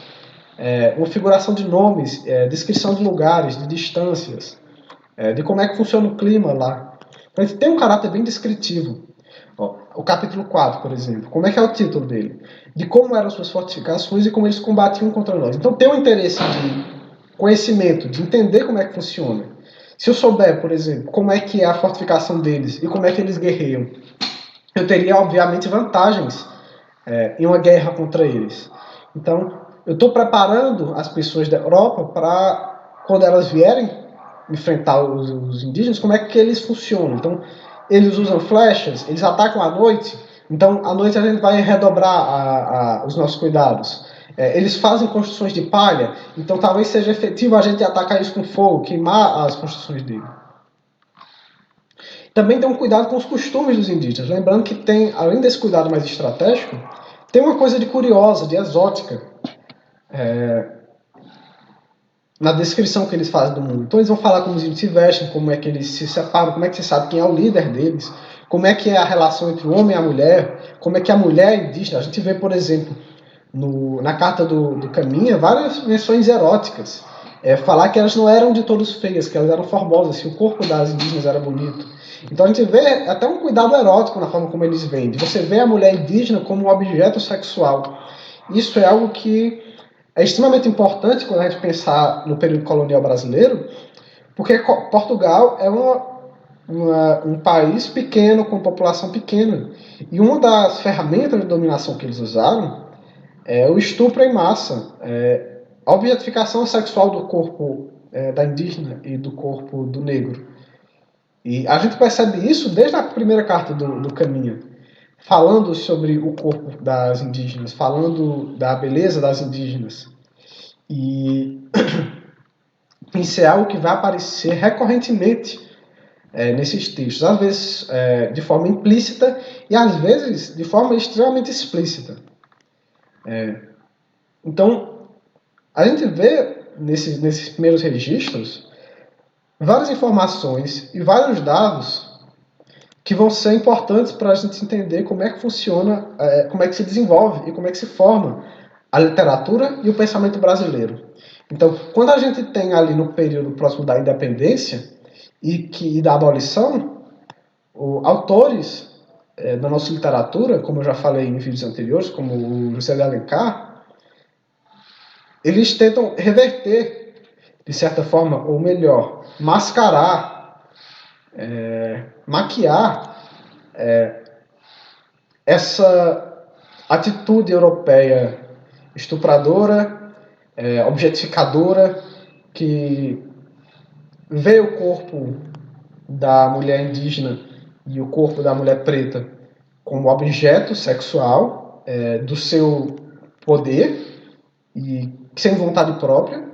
uma figuração de nomes, descrição de lugares, de distâncias, de como é que funciona o clima lá. Então, ele tem um caráter bem descritivo. O capítulo 4, por exemplo, como é que é o título dele? De como eram suas fortificações e como eles combatiam contra nós. Então, tem um interesse de conhecimento, de entender como é que funciona. Se eu souber, por exemplo, como é que é a fortificação deles e como é que eles guerreiam, eu teria, obviamente, vantagens em uma guerra contra eles. Então, eu estou preparando as pessoas da Europa para, quando elas vierem enfrentar os indígenas, como é que eles funcionam. Então, eles usam flechas, eles atacam à noite, então à noite a gente vai redobrar os nossos cuidados. Eles fazem construções de palha, então talvez seja efetivo a gente atacar isso com fogo, queimar as construções dele. Também tem um cuidado com os costumes dos indígenas, lembrando que tem, além desse cuidado mais estratégico, tem uma coisa de curiosa, de exótica. na descrição que eles fazem do mundo. Então eles vão falar como eles se vestem, como é que eles se separam, como é que você sabe quem é o líder deles, como é que é a relação entre o homem e a mulher, como é que a mulher é indígena. A gente vê, por exemplo, na carta do Caminha, várias menções eróticas. Falar que elas não eram de todos feias, que elas eram formosas, que o corpo das indígenas era bonito. Então a gente vê até um cuidado erótico na forma como eles veem. Você vê a mulher indígena como um objeto sexual. Isso é algo que é extremamente importante quando a gente pensar no período colonial brasileiro, porque Portugal é um país pequeno, com população pequena. E uma das ferramentas de dominação que eles usaram é o estupro em massa, a objetificação sexual do corpo da indígena e do corpo do negro. E a gente percebe isso desde a primeira carta do Caminha, falando sobre o corpo das indígenas, falando da beleza das indígenas. E isso é algo que vai aparecer recorrentemente nesses textos, às vezes de forma implícita e às vezes de forma extremamente explícita. Então, a gente vê nesses primeiros registros várias informações e vários dados que vão ser importantes para a gente entender como é que funciona, como é que se desenvolve e como é que se forma a literatura e o pensamento brasileiro. Então, quando a gente tem ali no período próximo da independência e da abolição, autores da nossa literatura, como eu já falei em vídeos anteriores, como o José de Alencar, eles tentam reverter, de certa forma, ou melhor, mascarar, maquiar essa atitude europeia estupradora, objetificadora, que vê o corpo da mulher indígena e o corpo da mulher preta como objeto sexual do seu poder e sem vontade própria,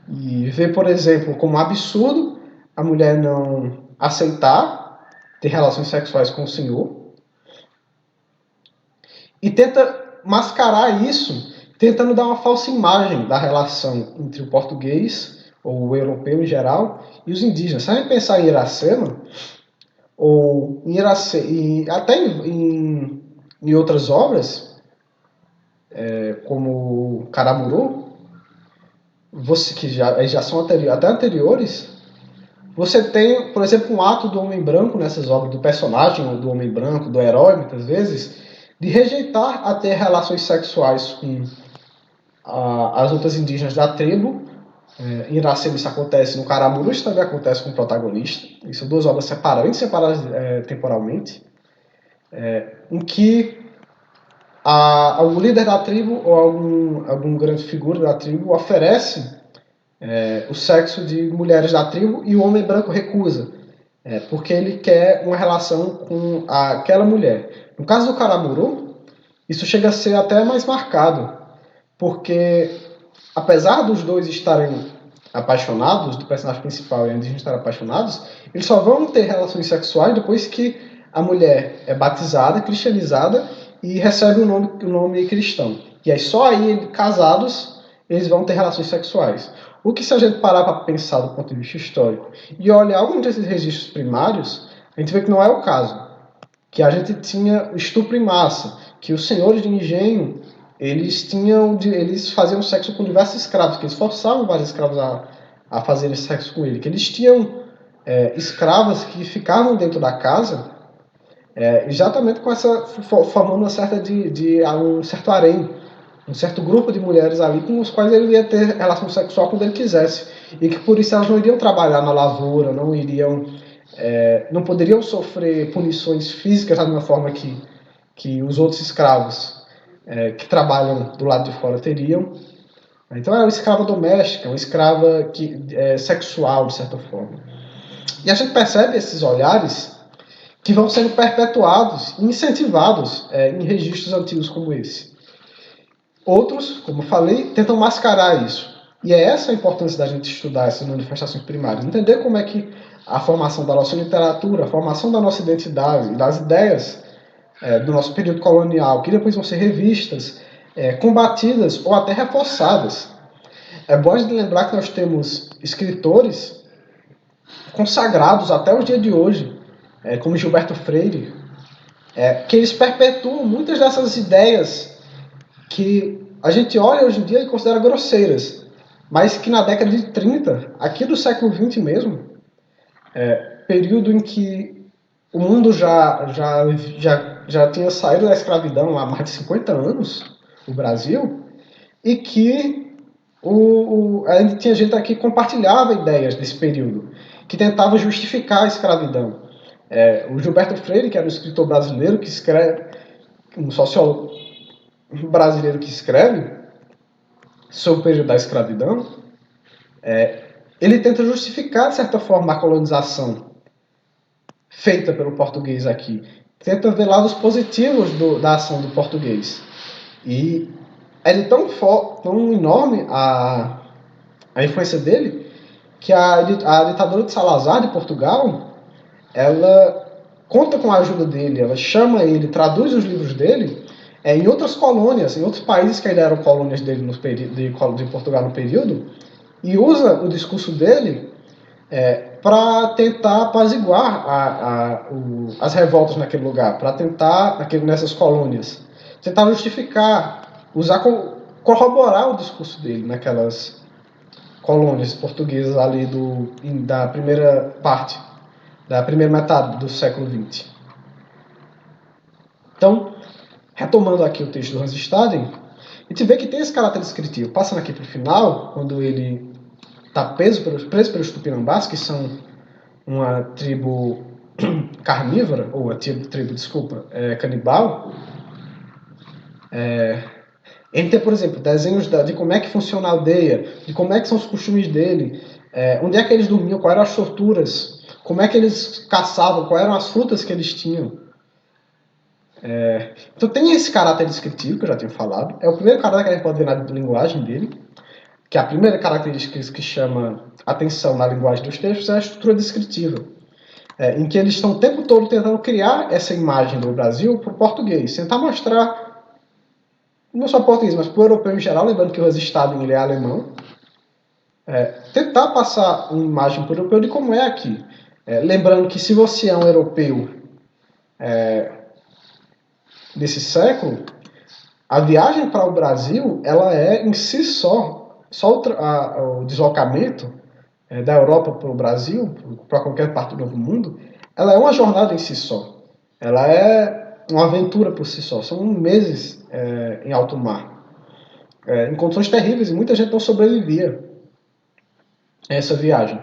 e vê, por exemplo, como absurdo a mulher não aceitar ter relações sexuais com o senhor, e tenta mascarar isso, tentando dar uma falsa imagem da relação entre o português, ou o europeu em geral, e os indígenas. Se a gente pensar em Iracema, ou em até em outras obras, como Caramuru, que já são até anteriores, você tem, por exemplo, um ato do homem branco nessas obras, do personagem do homem branco, do herói, muitas vezes, de rejeitar a ter relações sexuais com as outras indígenas da tribo. Em Iracema isso acontece, no Caramuru isso também acontece com o protagonista. E são duas obras separadas temporalmente, em que o líder da tribo ou algum grande figura da tribo oferece o sexo de mulheres da tribo e o homem branco recusa, porque ele quer uma relação com aquela mulher. No caso do Caramuru, isso chega a ser até mais marcado, porque apesar dos dois estarem apaixonados, do personagem principal e a indígena estarem apaixonados, eles só vão ter relações sexuais depois que a mulher é batizada, cristianizada e recebe o nome cristão. E aí só aí, casados, eles vão ter relações sexuais. O que, se a gente parar para pensar do ponto de vista histórico e olhar alguns desses registros primários, a gente vê que não é o caso. Que a gente tinha o estupro em massa, que os senhores de engenho eles faziam sexo com diversos escravos, que eles forçavam vários escravos a fazerem sexo com ele, que eles tinham escravas que ficavam dentro da casa exatamente com formando uma certa um certo harém, um certo grupo de mulheres ali com os quais ele ia ter relação sexual quando ele quisesse, e que por isso elas não iriam trabalhar na lavoura, não poderiam sofrer punições físicas da mesma forma que os outros escravos que trabalham do lado de fora teriam. Então é uma escrava doméstica, uma escrava sexual, de certa forma. E a gente percebe esses olhares que vão sendo perpetuados e incentivados em registros antigos como esse. Outros, como eu falei, tentam mascarar isso. E é essa a importância da gente estudar essas manifestações primárias. Entender como é que a formação da nossa literatura, a formação da nossa identidade, das ideias do nosso período colonial, que depois vão ser revistas, combatidas ou até reforçadas. É bom de lembrar que nós temos escritores consagrados até o dia de hoje, como Gilberto Freire, que eles perpetuam muitas dessas ideias que a gente olha hoje em dia e considera grosseiras, mas que na década de 30, aqui do século XX mesmo, período em que o mundo já tinha saído da escravidão há mais de 50 anos, o Brasil, e que ainda tinha gente aqui que compartilhava ideias desse período, que tentava justificar a escravidão. O Gilberto Freire, que era um escritor brasileiro que escreve, um sociólogo brasileiro que escreve sobre o período da escravidão, ele tenta justificar, de certa forma, a colonização feita pelo português aqui. Tenta ver lados positivos da ação do português. E é de tão enorme a influência dele que a ditadura de Salazar, de Portugal, ela conta com a ajuda dele, ela chama ele, traduz os livros dele em outras colônias, em outros países que ainda eram colônias dele de Portugal no período, e usa o discurso dele para tentar apaziguar as revoltas naquele lugar, para tentar, nessas colônias, tentar justificar, corroborar o discurso dele naquelas colônias portuguesas ali da primeira parte, da primeira metade do século XX. Então, retomando aqui o texto do Hans Staden, a gente vê que tem esse caráter descritivo. Passando aqui para o final, quando ele está preso pelos Tupinambás, que são uma tribo carnívora, ou a tribo, canibal. A gente tem, por exemplo, desenhos de como é que funciona a aldeia, de como é que são os costumes dele, onde é que eles dormiam, quais eram as torturas, como é que eles caçavam, quais eram as frutas que eles tinham. Então tem esse caráter descritivo, que eu já tinha falado. É o primeiro caráter que a gente pode ver na linguagem dele, que a primeira característica que chama atenção na linguagem dos textos é a estrutura descritiva, em que eles estão o tempo todo tentando criar essa imagem do Brasil para o português, tentar mostrar, não só português, mas para o europeu em geral, lembrando que o Staden ele é alemão, tentar passar uma imagem para o europeu de como é aqui. Lembrando que se você é um europeu desse século, a viagem para o Brasil, ela é em si só o deslocamento da Europa para o Brasil, para qualquer parte do Novo Mundo, ela é uma jornada em si só. Ela é uma aventura por si só. São meses em alto mar. Em condições terríveis, e muita gente não sobrevivia a essa viagem.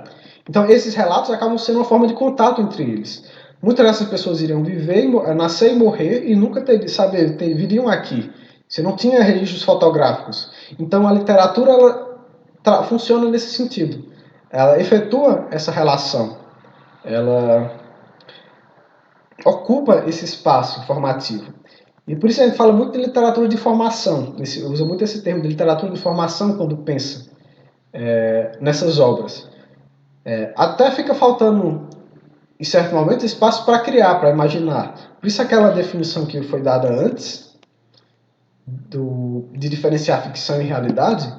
Então, esses relatos acabam sendo uma forma de contato entre eles. Muitas dessas pessoas iriam viver, nascer e morrer e nunca viriam aqui. Você não tinha registros fotográficos. Então, a literatura funciona nesse sentido. Ela efetua essa relação. Ela ocupa esse espaço informativo. E por isso a gente fala muito de literatura de informação. Usa muito esse termo de literatura de informação quando pensa nessas obras. Até fica faltando, em certo momento, espaço para criar, para imaginar. Por isso aquela definição que foi dada antes, de diferenciar ficção e realidade,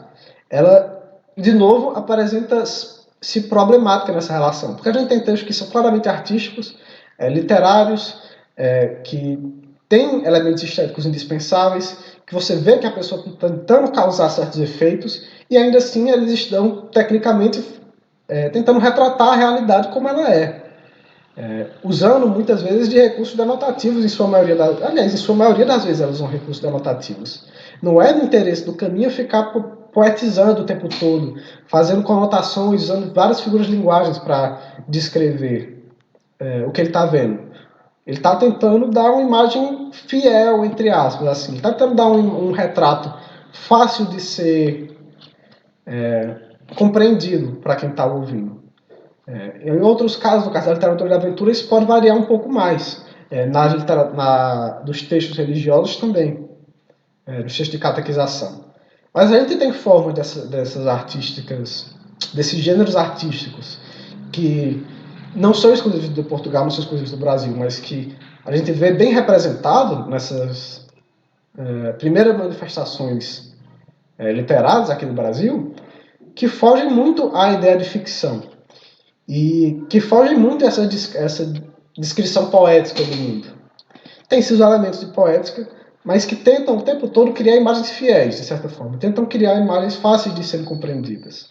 ela, de novo, apresenta-se problemática nessa relação. Porque a gente tem textos que são claramente artísticos, literários, que têm elementos estéticos indispensáveis, que você vê que a pessoa está tentando causar certos efeitos, e ainda assim eles estão, tecnicamente, tentando retratar a realidade como ela é. Usando muitas vezes de recursos denotativos, em sua maioria das vezes elas usam recursos denotativos. Não é do interesse do Caminha ficar poetizando o tempo todo, fazendo conotações, usando várias figuras de linguagens para descrever o que ele está vendo. Ele está tentando dar uma imagem fiel, entre aspas, assim. Ele está tentando dar um retrato fácil de ser compreendido para quem está ouvindo. Em outros casos, no caso da literatura de aventura, isso pode variar um pouco mais. Dos textos religiosos também, dos textos de catequização. Mas a gente tem formas dessas artísticas, desses gêneros artísticos, que não são exclusivos de Portugal, não são exclusivos do Brasil, mas que a gente vê bem representado nessas primeiras manifestações literárias aqui no Brasil, que fogem muito à ideia de ficção e que fogem muito a essa descrição poética do mundo. Tem esses elementos de poética, mas que tentam o tempo todo criar imagens fiéis, de certa forma. Tentam criar imagens fáceis de serem compreendidas.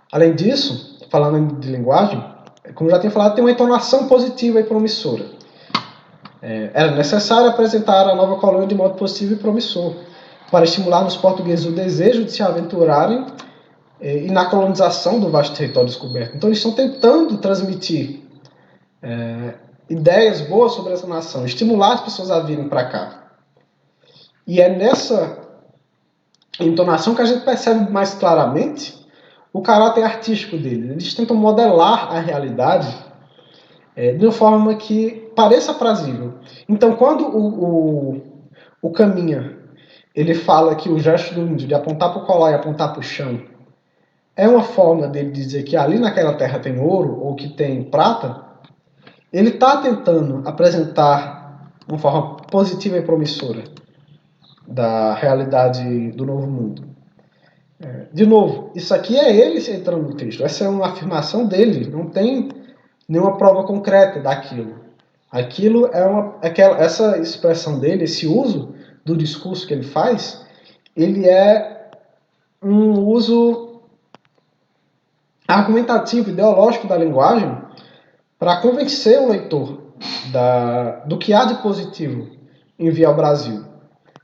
Além disso, falando de linguagem, como já tinha falado, tem uma entonação positiva e promissora. Era necessário apresentar a nova colônia de modo positivo e promissor, para estimular nos portugueses o desejo de se aventurarem e na colonização do vasto território descoberto. Então eles estão tentando transmitir ideias boas sobre essa nação, estimular as pessoas a virem para cá. E é nessa entonação que a gente percebe mais claramente o caráter artístico deles. Eles tentam modelar a realidade de uma forma que pareça aprazível. Então, quando o Caminha ele fala que o gesto do índio de apontar para o colar e apontar para o chão é uma forma dele dizer que ali naquela terra tem ouro ou que tem prata, ele está tentando apresentar uma forma positiva e promissora da realidade do Novo Mundo. De novo, isso aqui é ele entrando no texto. Essa é uma afirmação dele. Não tem nenhuma prova concreta daquilo. Aquilo essa expressão dele, esse uso do discurso que ele faz, ele é um uso argumentativo, ideológico da linguagem para convencer o leitor do que há de positivo em vir ao Brasil.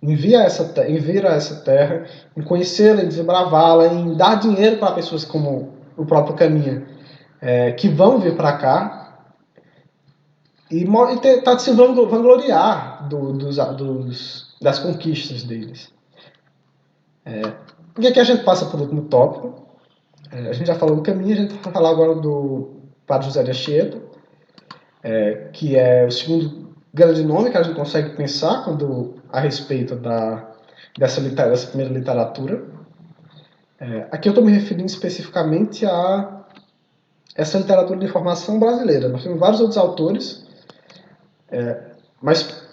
Em vir a essa terra, em conhecê-la, em desbravá-la, em dar dinheiro para pessoas como o próprio Caminha, que vão vir para cá e tentar se vangloriar das conquistas deles. E aqui a gente passa para o último tópico. A gente já falou do Caminha, a gente vai falar agora do Padre José de Anchieta, que é o segundo grande nome que a gente consegue pensar a respeito dessa primeira literatura. Aqui eu estou me referindo especificamente a essa literatura de informação brasileira. Nós temos vários outros autores, mas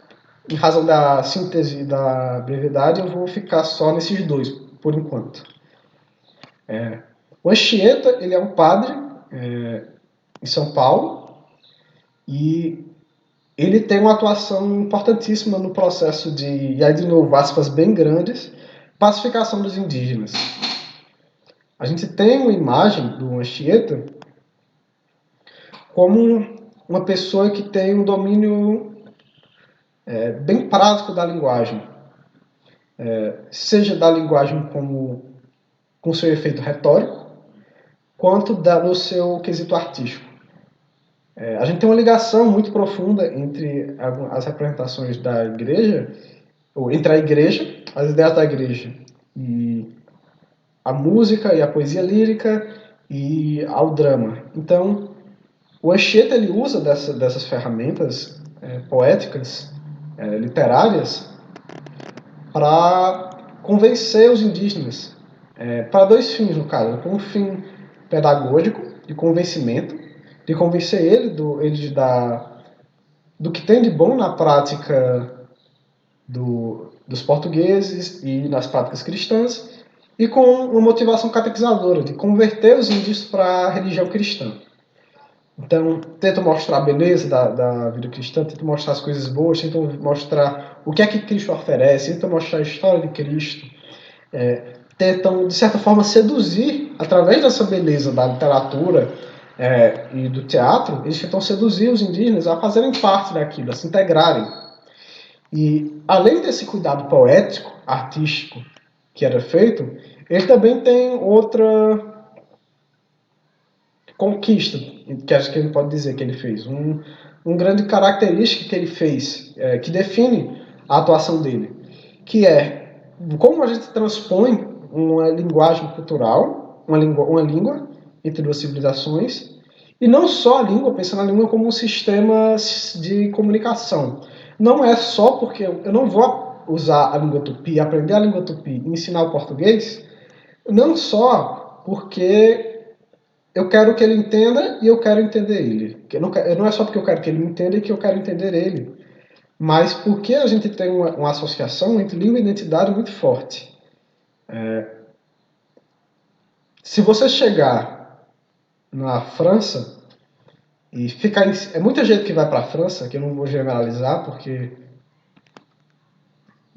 em razão da síntese e da brevidade eu vou ficar só nesses dois, por enquanto. O Anchieta, ele é um padre em São Paulo e ele tem uma atuação importantíssima no processo e aí de novo, aspas bem grandes, pacificação dos indígenas. A gente tem uma imagem do Anchieta como uma pessoa que tem um domínio bem prático da linguagem, seja da linguagem com seu efeito retórico, quanto no seu quesito artístico. A gente tem uma ligação muito profunda entre as representações da igreja, ou entre a igreja, as ideias da igreja, e a música e a poesia lírica e ao drama. Então, o Anchieta ele usa dessas ferramentas poéticas, literárias, para convencer os indígenas, para dois fins, no caso. Com um fim pedagógico, de convencimento, de convencer eles do que tem de bom na prática dos portugueses e nas práticas cristãs, e com uma motivação catequizadora, de converter os índios para a religião cristã. Então, tento mostrar a beleza da vida cristã, tento mostrar as coisas boas, tento mostrar o que é que Cristo oferece, tento mostrar a história de Cristo, tentam, de certa forma, seduzir, através dessa beleza da literatura e do teatro, eles tentam seduzir os indígenas a fazerem parte daquilo, a se integrarem. E, além desse cuidado poético, artístico, que era feito, ele também tem outra conquista, que acho que ele pode dizer que ele fez. Um grande característica que ele fez, que define a atuação dele, que é como a gente transpõe uma linguagem cultural, uma língua entre duas civilizações, e não só a língua, pensando na língua como um sistema de comunicação. Não é só porque eu não vou usar a língua tupi, aprender a língua tupi e ensinar o português, não só porque eu quero que ele entenda e eu quero entender ele. Não é só porque eu quero que ele me entenda e que eu quero entender ele, mas porque a gente tem uma associação entre língua e identidade muito forte. Se você chegar na França e ficar é muita gente que vai para a França, que eu não vou generalizar, porque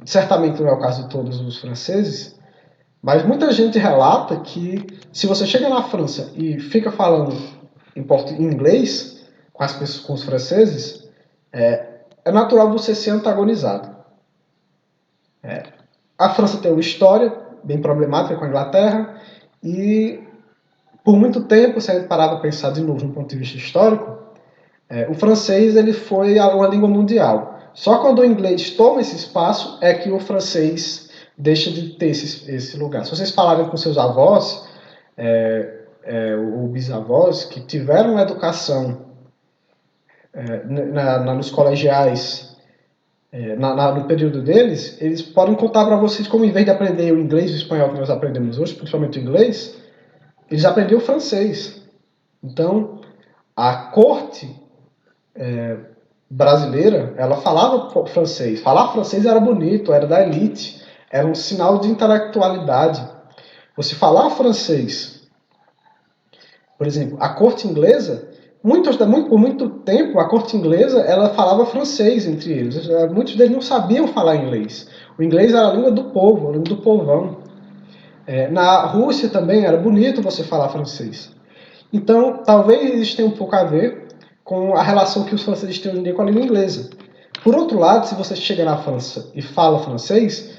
certamente não é o caso de todos os franceses, mas muita gente relata que se você chega na França e fica falando em inglês com as pessoas, com os franceses, é natural você ser antagonizado. A França tem uma história bem problemática com a Inglaterra e por muito tempo, se a gente parar para pensar de novo no ponto de vista histórico, o francês ele foi uma língua mundial. Só quando o inglês toma esse espaço é que o francês deixa de ter esse lugar. Se vocês falarem com seus avós ou bisavós que tiveram uma educação nos colegiais no período deles, eles podem contar para vocês como, em vez de aprender o inglês e o espanhol que nós aprendemos hoje, principalmente o inglês, eles aprendiam o francês. Então, a corte brasileira, ela falava francês. Falar francês era bonito, era da elite, era um sinal de intelectualidade. Você falar francês, por exemplo, a corte inglesa, por muito tempo, a corte inglesa ela falava francês entre eles. Muitos deles não sabiam falar inglês. O inglês era a língua do povo, a língua do povão. Na Rússia também era bonito você falar francês. Então, talvez isso tenha um pouco a ver com a relação que os franceses têm hoje em dia com a língua inglesa. Por outro lado, se você chega na França e fala francês,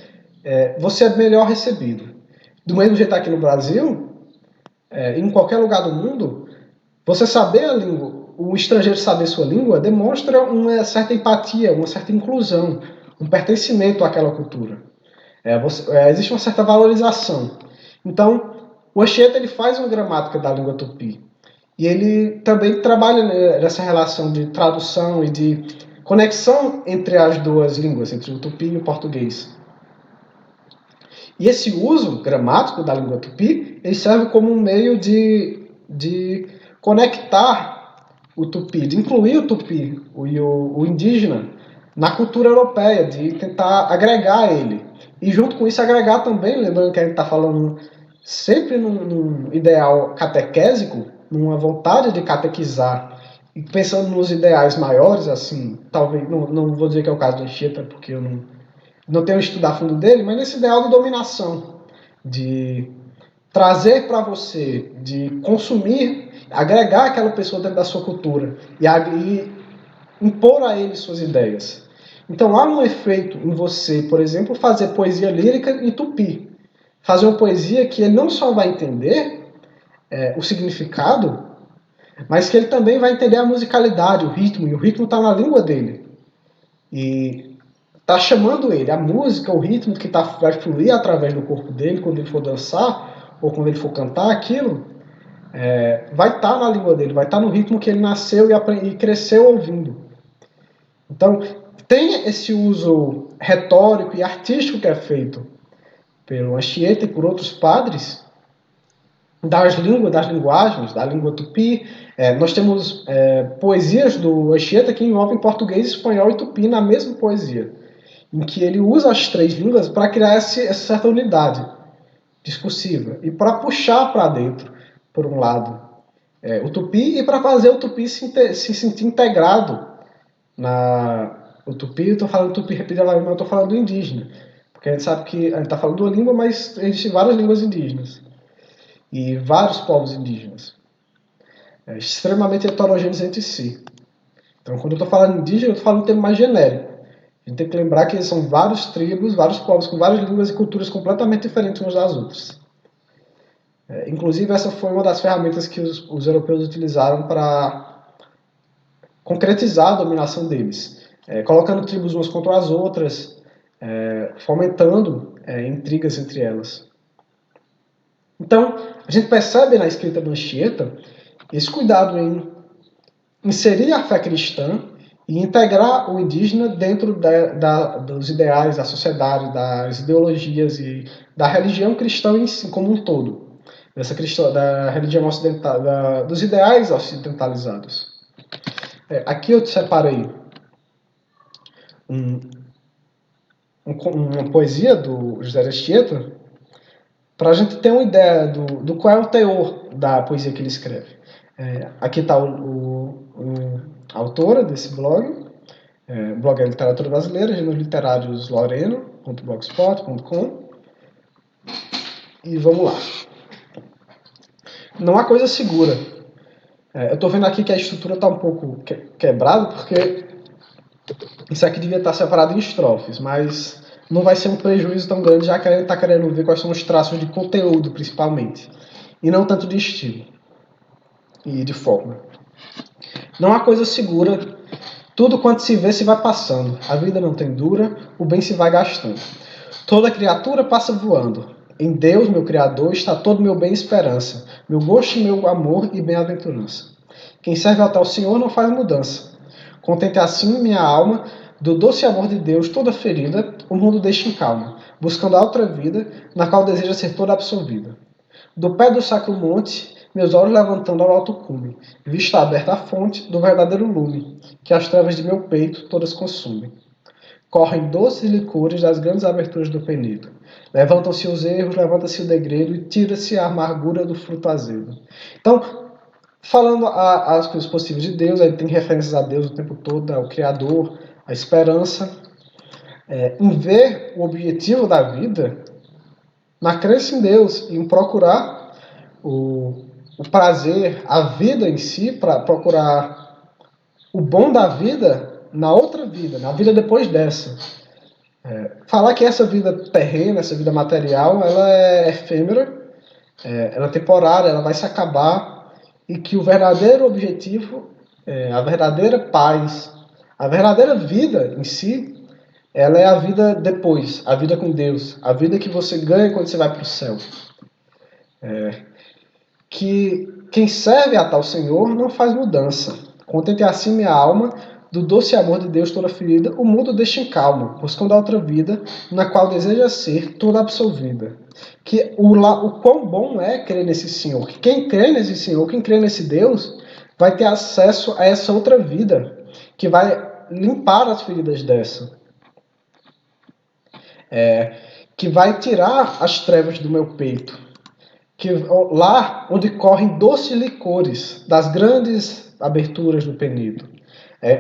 você é melhor recebido. Do mesmo jeito aqui no Brasil, em qualquer lugar do mundo, você saber a língua, o estrangeiro saber sua língua, demonstra uma certa empatia, uma certa inclusão, um pertencimento àquela cultura. Existe uma certa valorização. Então, o Anchieta ele faz uma gramática da língua tupi. E ele também trabalha nessa relação de tradução e de conexão entre as duas línguas, entre o tupi e o português. E esse uso gramático da língua tupi, ele serve como um meio de conectar o tupi, de incluir o tupi, o indígena, na cultura europeia, de tentar agregar ele. E junto com isso agregar também, lembrando que a gente está falando sempre num ideal catequésico, numa vontade de catequizar, e pensando nos ideais maiores, assim, talvez, não vou dizer que é o caso do Anchieta, porque eu não tenho estudado a fundo dele, mas nesse ideal de dominação, de trazer para você, de consumir, agregar aquela pessoa dentro da sua cultura e impor a ele suas ideias. Então há um efeito em você, por exemplo, fazer poesia lírica em tupi. Fazer uma poesia que ele não só vai entender o significado, mas que ele também vai entender a musicalidade, o ritmo, e o ritmo está na língua dele. E está chamando ele, a música, o ritmo que vai fluir através do corpo dele quando ele for dançar ou quando ele for cantar aquilo, vai estar na língua dele, vai estar no ritmo que ele nasceu e cresceu ouvindo. Então, tem esse uso retórico e artístico que é feito pelo Anchieta e por outros padres das línguas, das linguagens, da língua tupi. Nós temos poesias do Anchieta que envolvem português, espanhol e tupi na mesma poesia, em que ele usa as três línguas para criar essa certa unidade discursiva e para puxar para dentro, por um lado, o tupi e para fazer o tupi se sentir integrado o tupi. Eu estou falando tupi repetidamente, mas eu estou falando do indígena, porque a gente sabe que a gente está falando de uma língua, mas existem várias línguas indígenas e vários povos indígenas, extremamente heterogêneos entre si. Então, quando eu estou falando indígena, eu estou falando um termo mais genérico. A gente tem que lembrar que são vários tribos, vários povos com várias línguas e culturas completamente diferentes umas das outras. Inclusive, essa foi uma das ferramentas que os europeus utilizaram para concretizar a dominação deles, colocando tribos umas contra as outras, fomentando intrigas entre elas. Então, a gente percebe na escrita do Anchieta esse cuidado em inserir a fé cristã e integrar o indígena dentro dos ideais da sociedade, das ideologias e da religião cristã em si, como um todo. Da religião ocidental, dos ideais ocidentalizados. Aqui eu te separei uma poesia do José Anchieta, para a gente ter uma ideia do qual é o teor da poesia que ele escreve. Aqui está a autora desse blog. O blog é Literatura Brasileira, Gêneros Literários Loreno.blogspot.com. E vamos lá. Não há coisa segura. Eu estou vendo aqui que a estrutura está um pouco quebrada, porque isso aqui devia estar separado em estrofes, mas não vai ser um prejuízo tão grande, já que a gente está querendo ver quais são os traços de conteúdo, principalmente, e não tanto de estilo e de forma. Não há coisa segura, tudo quanto se vê se vai passando, a vida não tem dura, o bem se vai gastando. Toda criatura passa voando, em Deus, meu Criador, está todo meu bem e esperança, meu gosto e meu amor e bem-aventurança. Quem serve ao tal Senhor não faz mudança. Contente assim minha alma, do doce amor de Deus toda ferida, o mundo deixa em calma, buscando a outra vida, na qual deseja ser toda absolvida. Do pé do sacro monte, meus olhos levantando ao alto cume, vista aberta a fonte do verdadeiro lume, que as trevas de meu peito todas consumem. Correm doces licores das grandes aberturas do penedo. Levantam-se os erros, levanta-se o degredo e tira-se a amargura do fruto azedo. Então, falando as coisas possíveis de Deus, ele tem referências a Deus o tempo todo, ao Criador, a esperança, em ver o objetivo da vida, na crença em Deus, em procurar o prazer, a vida em si, para procurar o bom da vida na outra vida, na vida depois dessa. Falar que essa vida terrena, essa vida material, ela é efêmera, ela é temporária, ela vai se acabar, e que o verdadeiro objetivo, a verdadeira paz, a verdadeira vida em si, ela é a vida depois, a vida com Deus, a vida que você ganha quando você vai para o céu. Que quem serve a tal Senhor não faz mudança. Contente assim minha alma, do doce amor de Deus toda ferida, o mundo deixa em calma, buscando a outra vida, na qual deseja ser toda absolvida. Que o quão bom é crer nesse Senhor. Que quem crê nesse Senhor, quem crê nesse Deus, vai ter acesso a essa outra vida, que vai limpar as feridas dessa. Que vai tirar as trevas do meu peito. Que lá onde correm doces licores das grandes aberturas do penedo.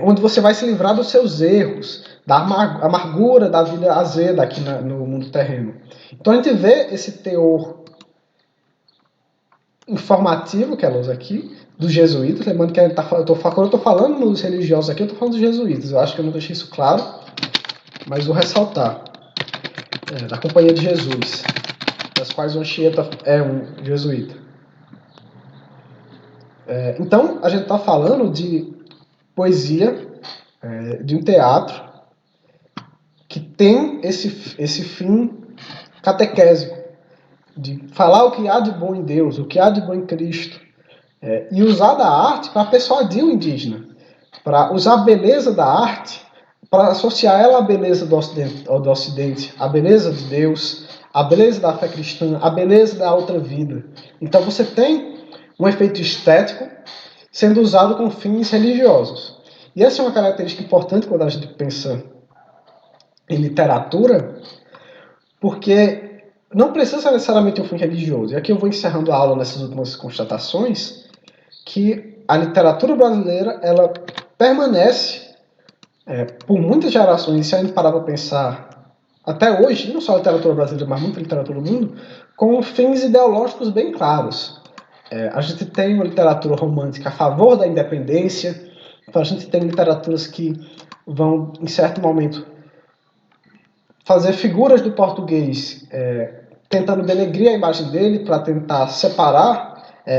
Onde você vai se livrar dos seus erros, da amargura da vida azeda aqui no mundo terreno. Então a gente vê esse teor informativo que ela usa aqui, dos jesuítas, lembrando que quando eu estou falando nos religiosos aqui, eu estou falando dos jesuítas, eu acho que eu não deixei isso claro, mas vou ressaltar. Da Companhia de Jesus, das quais o Anchieta é um jesuíta. Então, a gente está falando de poesia, de um teatro que tem esse fim catequésico, de falar o que há de bom em Deus, o que há de bom em Cristo, e usar da arte para persuadir o indígena, para usar a beleza da arte para associar ela à beleza do Ocidente, à beleza de Deus, à beleza da fé cristã, à beleza da outra vida. Então você tem um efeito estético sendo usado com fins religiosos. E essa é uma característica importante quando a gente pensa em literatura, porque não precisa ser necessariamente um fim religioso. E aqui eu vou encerrando a aula nessas últimas constatações, que a literatura brasileira ela permanece por muitas gerações, se a gente parar para pensar até hoje, não só a literatura brasileira, mas muita literatura do mundo, com fins ideológicos bem claros. A gente tem uma literatura romântica a favor da independência, então a gente tem literaturas que vão, em certo momento, fazer figuras do português tentando denegrir a imagem dele para tentar separar,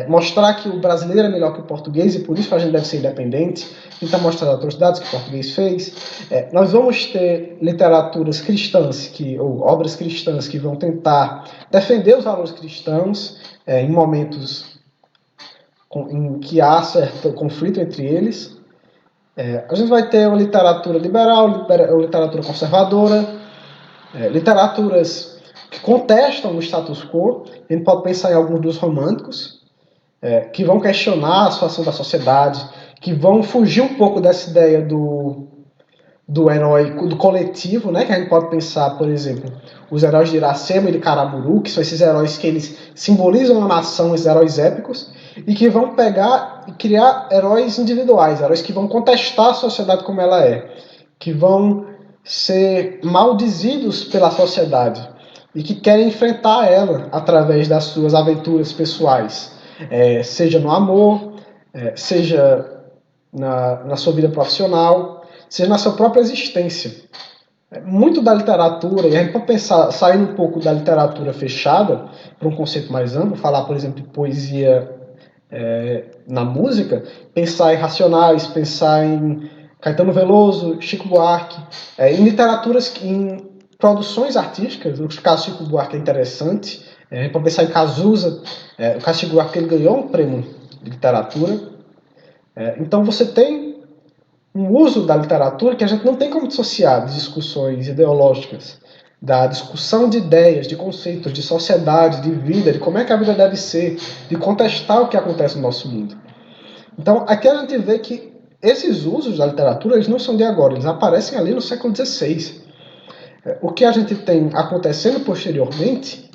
mostrar que o brasileiro é melhor que o português e por isso a gente deve ser independente, tentar mostrar as atrocidades que o português fez. Nós vamos ter literaturas cristãs, ou obras cristãs que vão tentar defender os valores cristãos em momentos em que há certo conflito entre eles. A gente vai ter uma literatura liberal, literatura conservadora, literaturas que contestam o status quo. A gente pode pensar em alguns dos românticos, que vão questionar a situação da sociedade, que vão fugir um pouco dessa ideia do herói, do coletivo, né? Que a gente pode pensar, por exemplo, os heróis de Iracema e de Caramuru, que são esses heróis que eles simbolizam a nação, esses heróis épicos, e que vão pegar e criar heróis individuais, heróis que vão contestar a sociedade como ela é, que vão ser maldizidos pela sociedade e que querem enfrentar ela através das suas aventuras pessoais, seja no amor, seja na sua vida profissional, seja na sua própria existência. Muito da literatura, e a gente pode pensar, saindo um pouco da literatura fechada para um conceito mais amplo, falar, por exemplo, de poesia na música, pensar em Racionais, pensar em Caetano Veloso, Chico Buarque, em literaturas, em produções artísticas. No caso Chico Buarque é interessante, a gente pode pensar em Cazuza, o caso Chico Buarque ele ganhou um prêmio de literatura. Então você tem um uso da literatura que a gente não tem como dissociar de discussões ideológicas, da discussão de ideias, de conceitos, de sociedade, de vida, de como é que a vida deve ser, de contestar o que acontece no nosso mundo. Então, aqui a gente vê que esses usos da literatura eles não são de agora, eles aparecem ali no século XVI. O que a gente tem acontecendo posteriormente,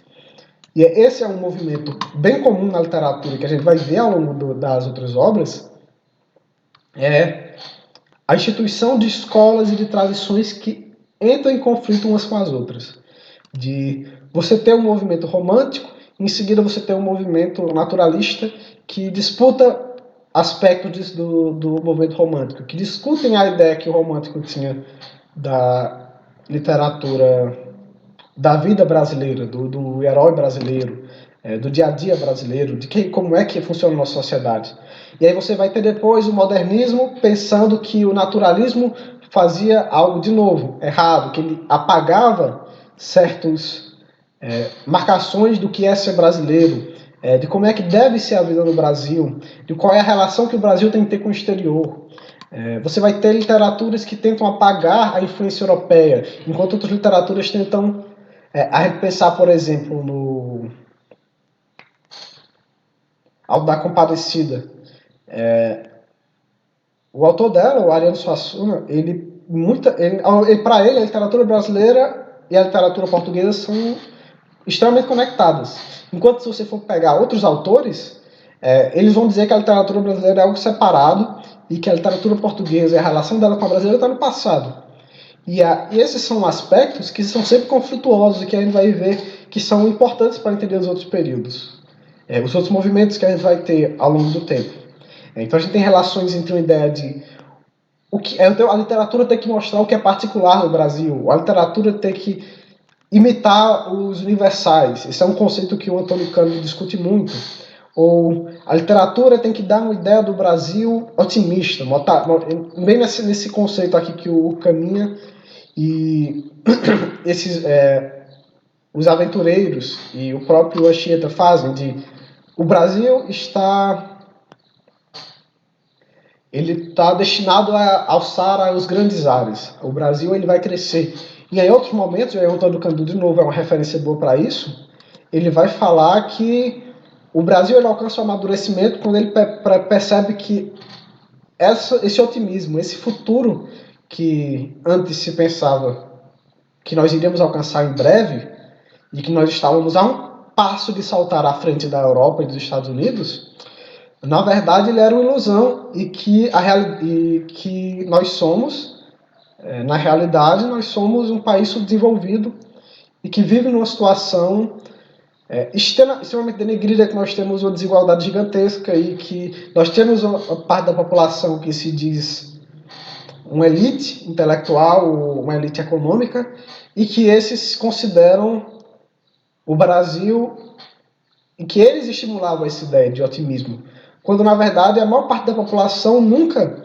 e esse é um movimento bem comum na literatura que a gente vai ver ao longo das outras obras, é a instituição de escolas e de tradições que entram em conflito umas com as outras. De você ter um movimento romântico, em seguida você ter um movimento naturalista que disputa aspectos do movimento romântico, que discutem a ideia que o romântico tinha da literatura, da vida brasileira, do herói brasileiro, do dia a dia brasileiro, como é que funciona a nossa sociedade. E aí você vai ter depois o modernismo pensando que o naturalismo fazia algo de novo, errado, que ele apagava certas marcações do que é ser brasileiro, de como é que deve ser a vida no Brasil, de qual é a relação que o Brasil tem que ter com o exterior. Você vai ter literaturas que tentam apagar a influência europeia, enquanto outras literaturas tentam a gente pensar, por exemplo, no Alto da Compadecida. O autor dela, o Ariano Suassuna, para ele, a literatura brasileira e a literatura portuguesa são extremamente conectadas. Enquanto se você for pegar outros autores, eles vão dizer que a literatura brasileira é algo separado e que a literatura portuguesa e a relação dela com a brasileira está no passado. E esses são aspectos que são sempre conflituosos e que a gente vai ver que são importantes para entender os outros períodos. Os outros movimentos que a gente vai ter ao longo do tempo. Então a gente tem relações entre uma ideia de a literatura tem que mostrar o que é particular no Brasil, a literatura tem que imitar os universais. Esse é um conceito que o Antônio Cândido discute muito. Ou a literatura tem que dar uma ideia do Brasil otimista, bem nesse conceito aqui que o Caminha e os aventureiros e o próprio Anchieta fazem, de o Brasil ele está destinado a alçar os grandes ares. O Brasil ele vai crescer. E em outros momentos, o Antônio Cândido de novo é uma referência boa para isso, ele vai falar que o Brasil ele alcança o amadurecimento quando ele percebe que esse otimismo, esse futuro que antes se pensava que nós iríamos alcançar em breve e que nós estávamos a um passo de saltar à frente da Europa e dos Estados Unidos, na verdade ele era uma ilusão e que nós somos, na realidade, nós somos um país subdesenvolvido e que vive numa situação extremamente denegrida, que nós temos uma desigualdade gigantesca e que nós temos uma parte da população que se diz uma elite intelectual, uma elite econômica, e que esses consideram o Brasil e que eles estimulavam essa ideia de otimismo, quando na verdade a maior parte da população nunca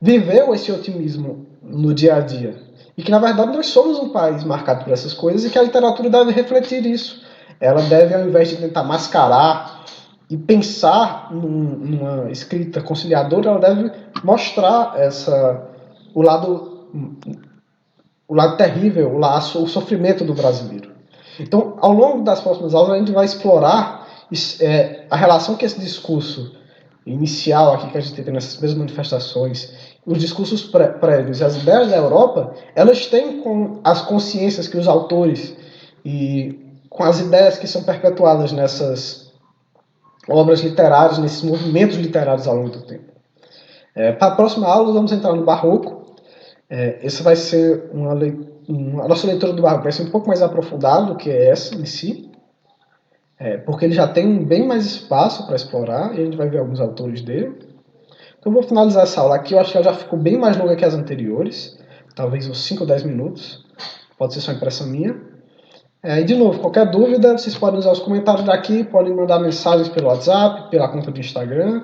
viveu esse otimismo no dia a dia. E que na verdade nós somos um país marcado por essas coisas e que a literatura deve refletir isso. Ela deve, ao invés de tentar mascarar e pensar numa escrita conciliadora, ela deve mostrar o lado terrível, o sofrimento do brasileiro. Então, ao longo das próximas aulas, a gente vai explorar a relação que esse discurso inicial aqui que a gente tem nessas mesmas manifestações os discursos prévios e as ideias da Europa, elas têm com as consciências que os autores e com as ideias que são perpetuadas nessas obras literárias, nesses movimentos literários ao longo do tempo. Para a próxima aula, vamos entrar no Barroco. Essa vai ser a nossa leitura do Barroco vai ser um pouco mais aprofundada do que essa em si, porque ele já tem bem mais espaço para explorar, e a gente vai ver alguns autores dele. Então eu vou finalizar essa aula aqui, eu acho que ela já ficou bem mais longa que as anteriores, talvez uns 5 ou 10 minutos, pode ser só impressão minha. E de novo, qualquer dúvida, vocês podem usar os comentários daqui, podem mandar mensagens pelo WhatsApp, pela conta do Instagram,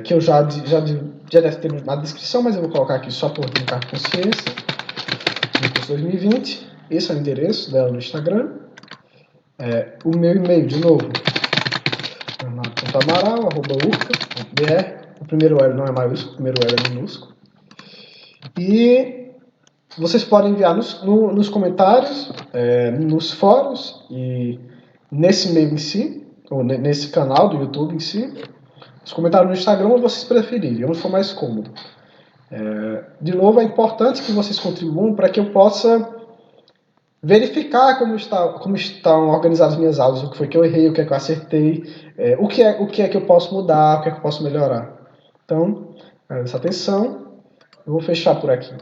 que eu já deve ter na descrição, mas eu vou colocar aqui só por brincar com consciência, Lucas 2020, esse é o endereço dela no Instagram. O meu e-mail, de novo, leonardo.amaral@urca.br. O primeiro L não é maiúsculo, o primeiro L é minúsculo. E vocês podem enviar nos comentários, nos fóruns e nesse e-mail em si, ou nesse canal do YouTube em si, os comentários no Instagram, onde vocês preferirem, onde for mais cômodo. De novo, é importante que vocês contribuam para que eu possa verificar como estão organizadas as minhas aulas, o que foi que eu errei, o que é que eu acertei, o que é que eu posso mudar, o que é que eu posso melhorar. Então, essa atenção, eu vou fechar por aqui.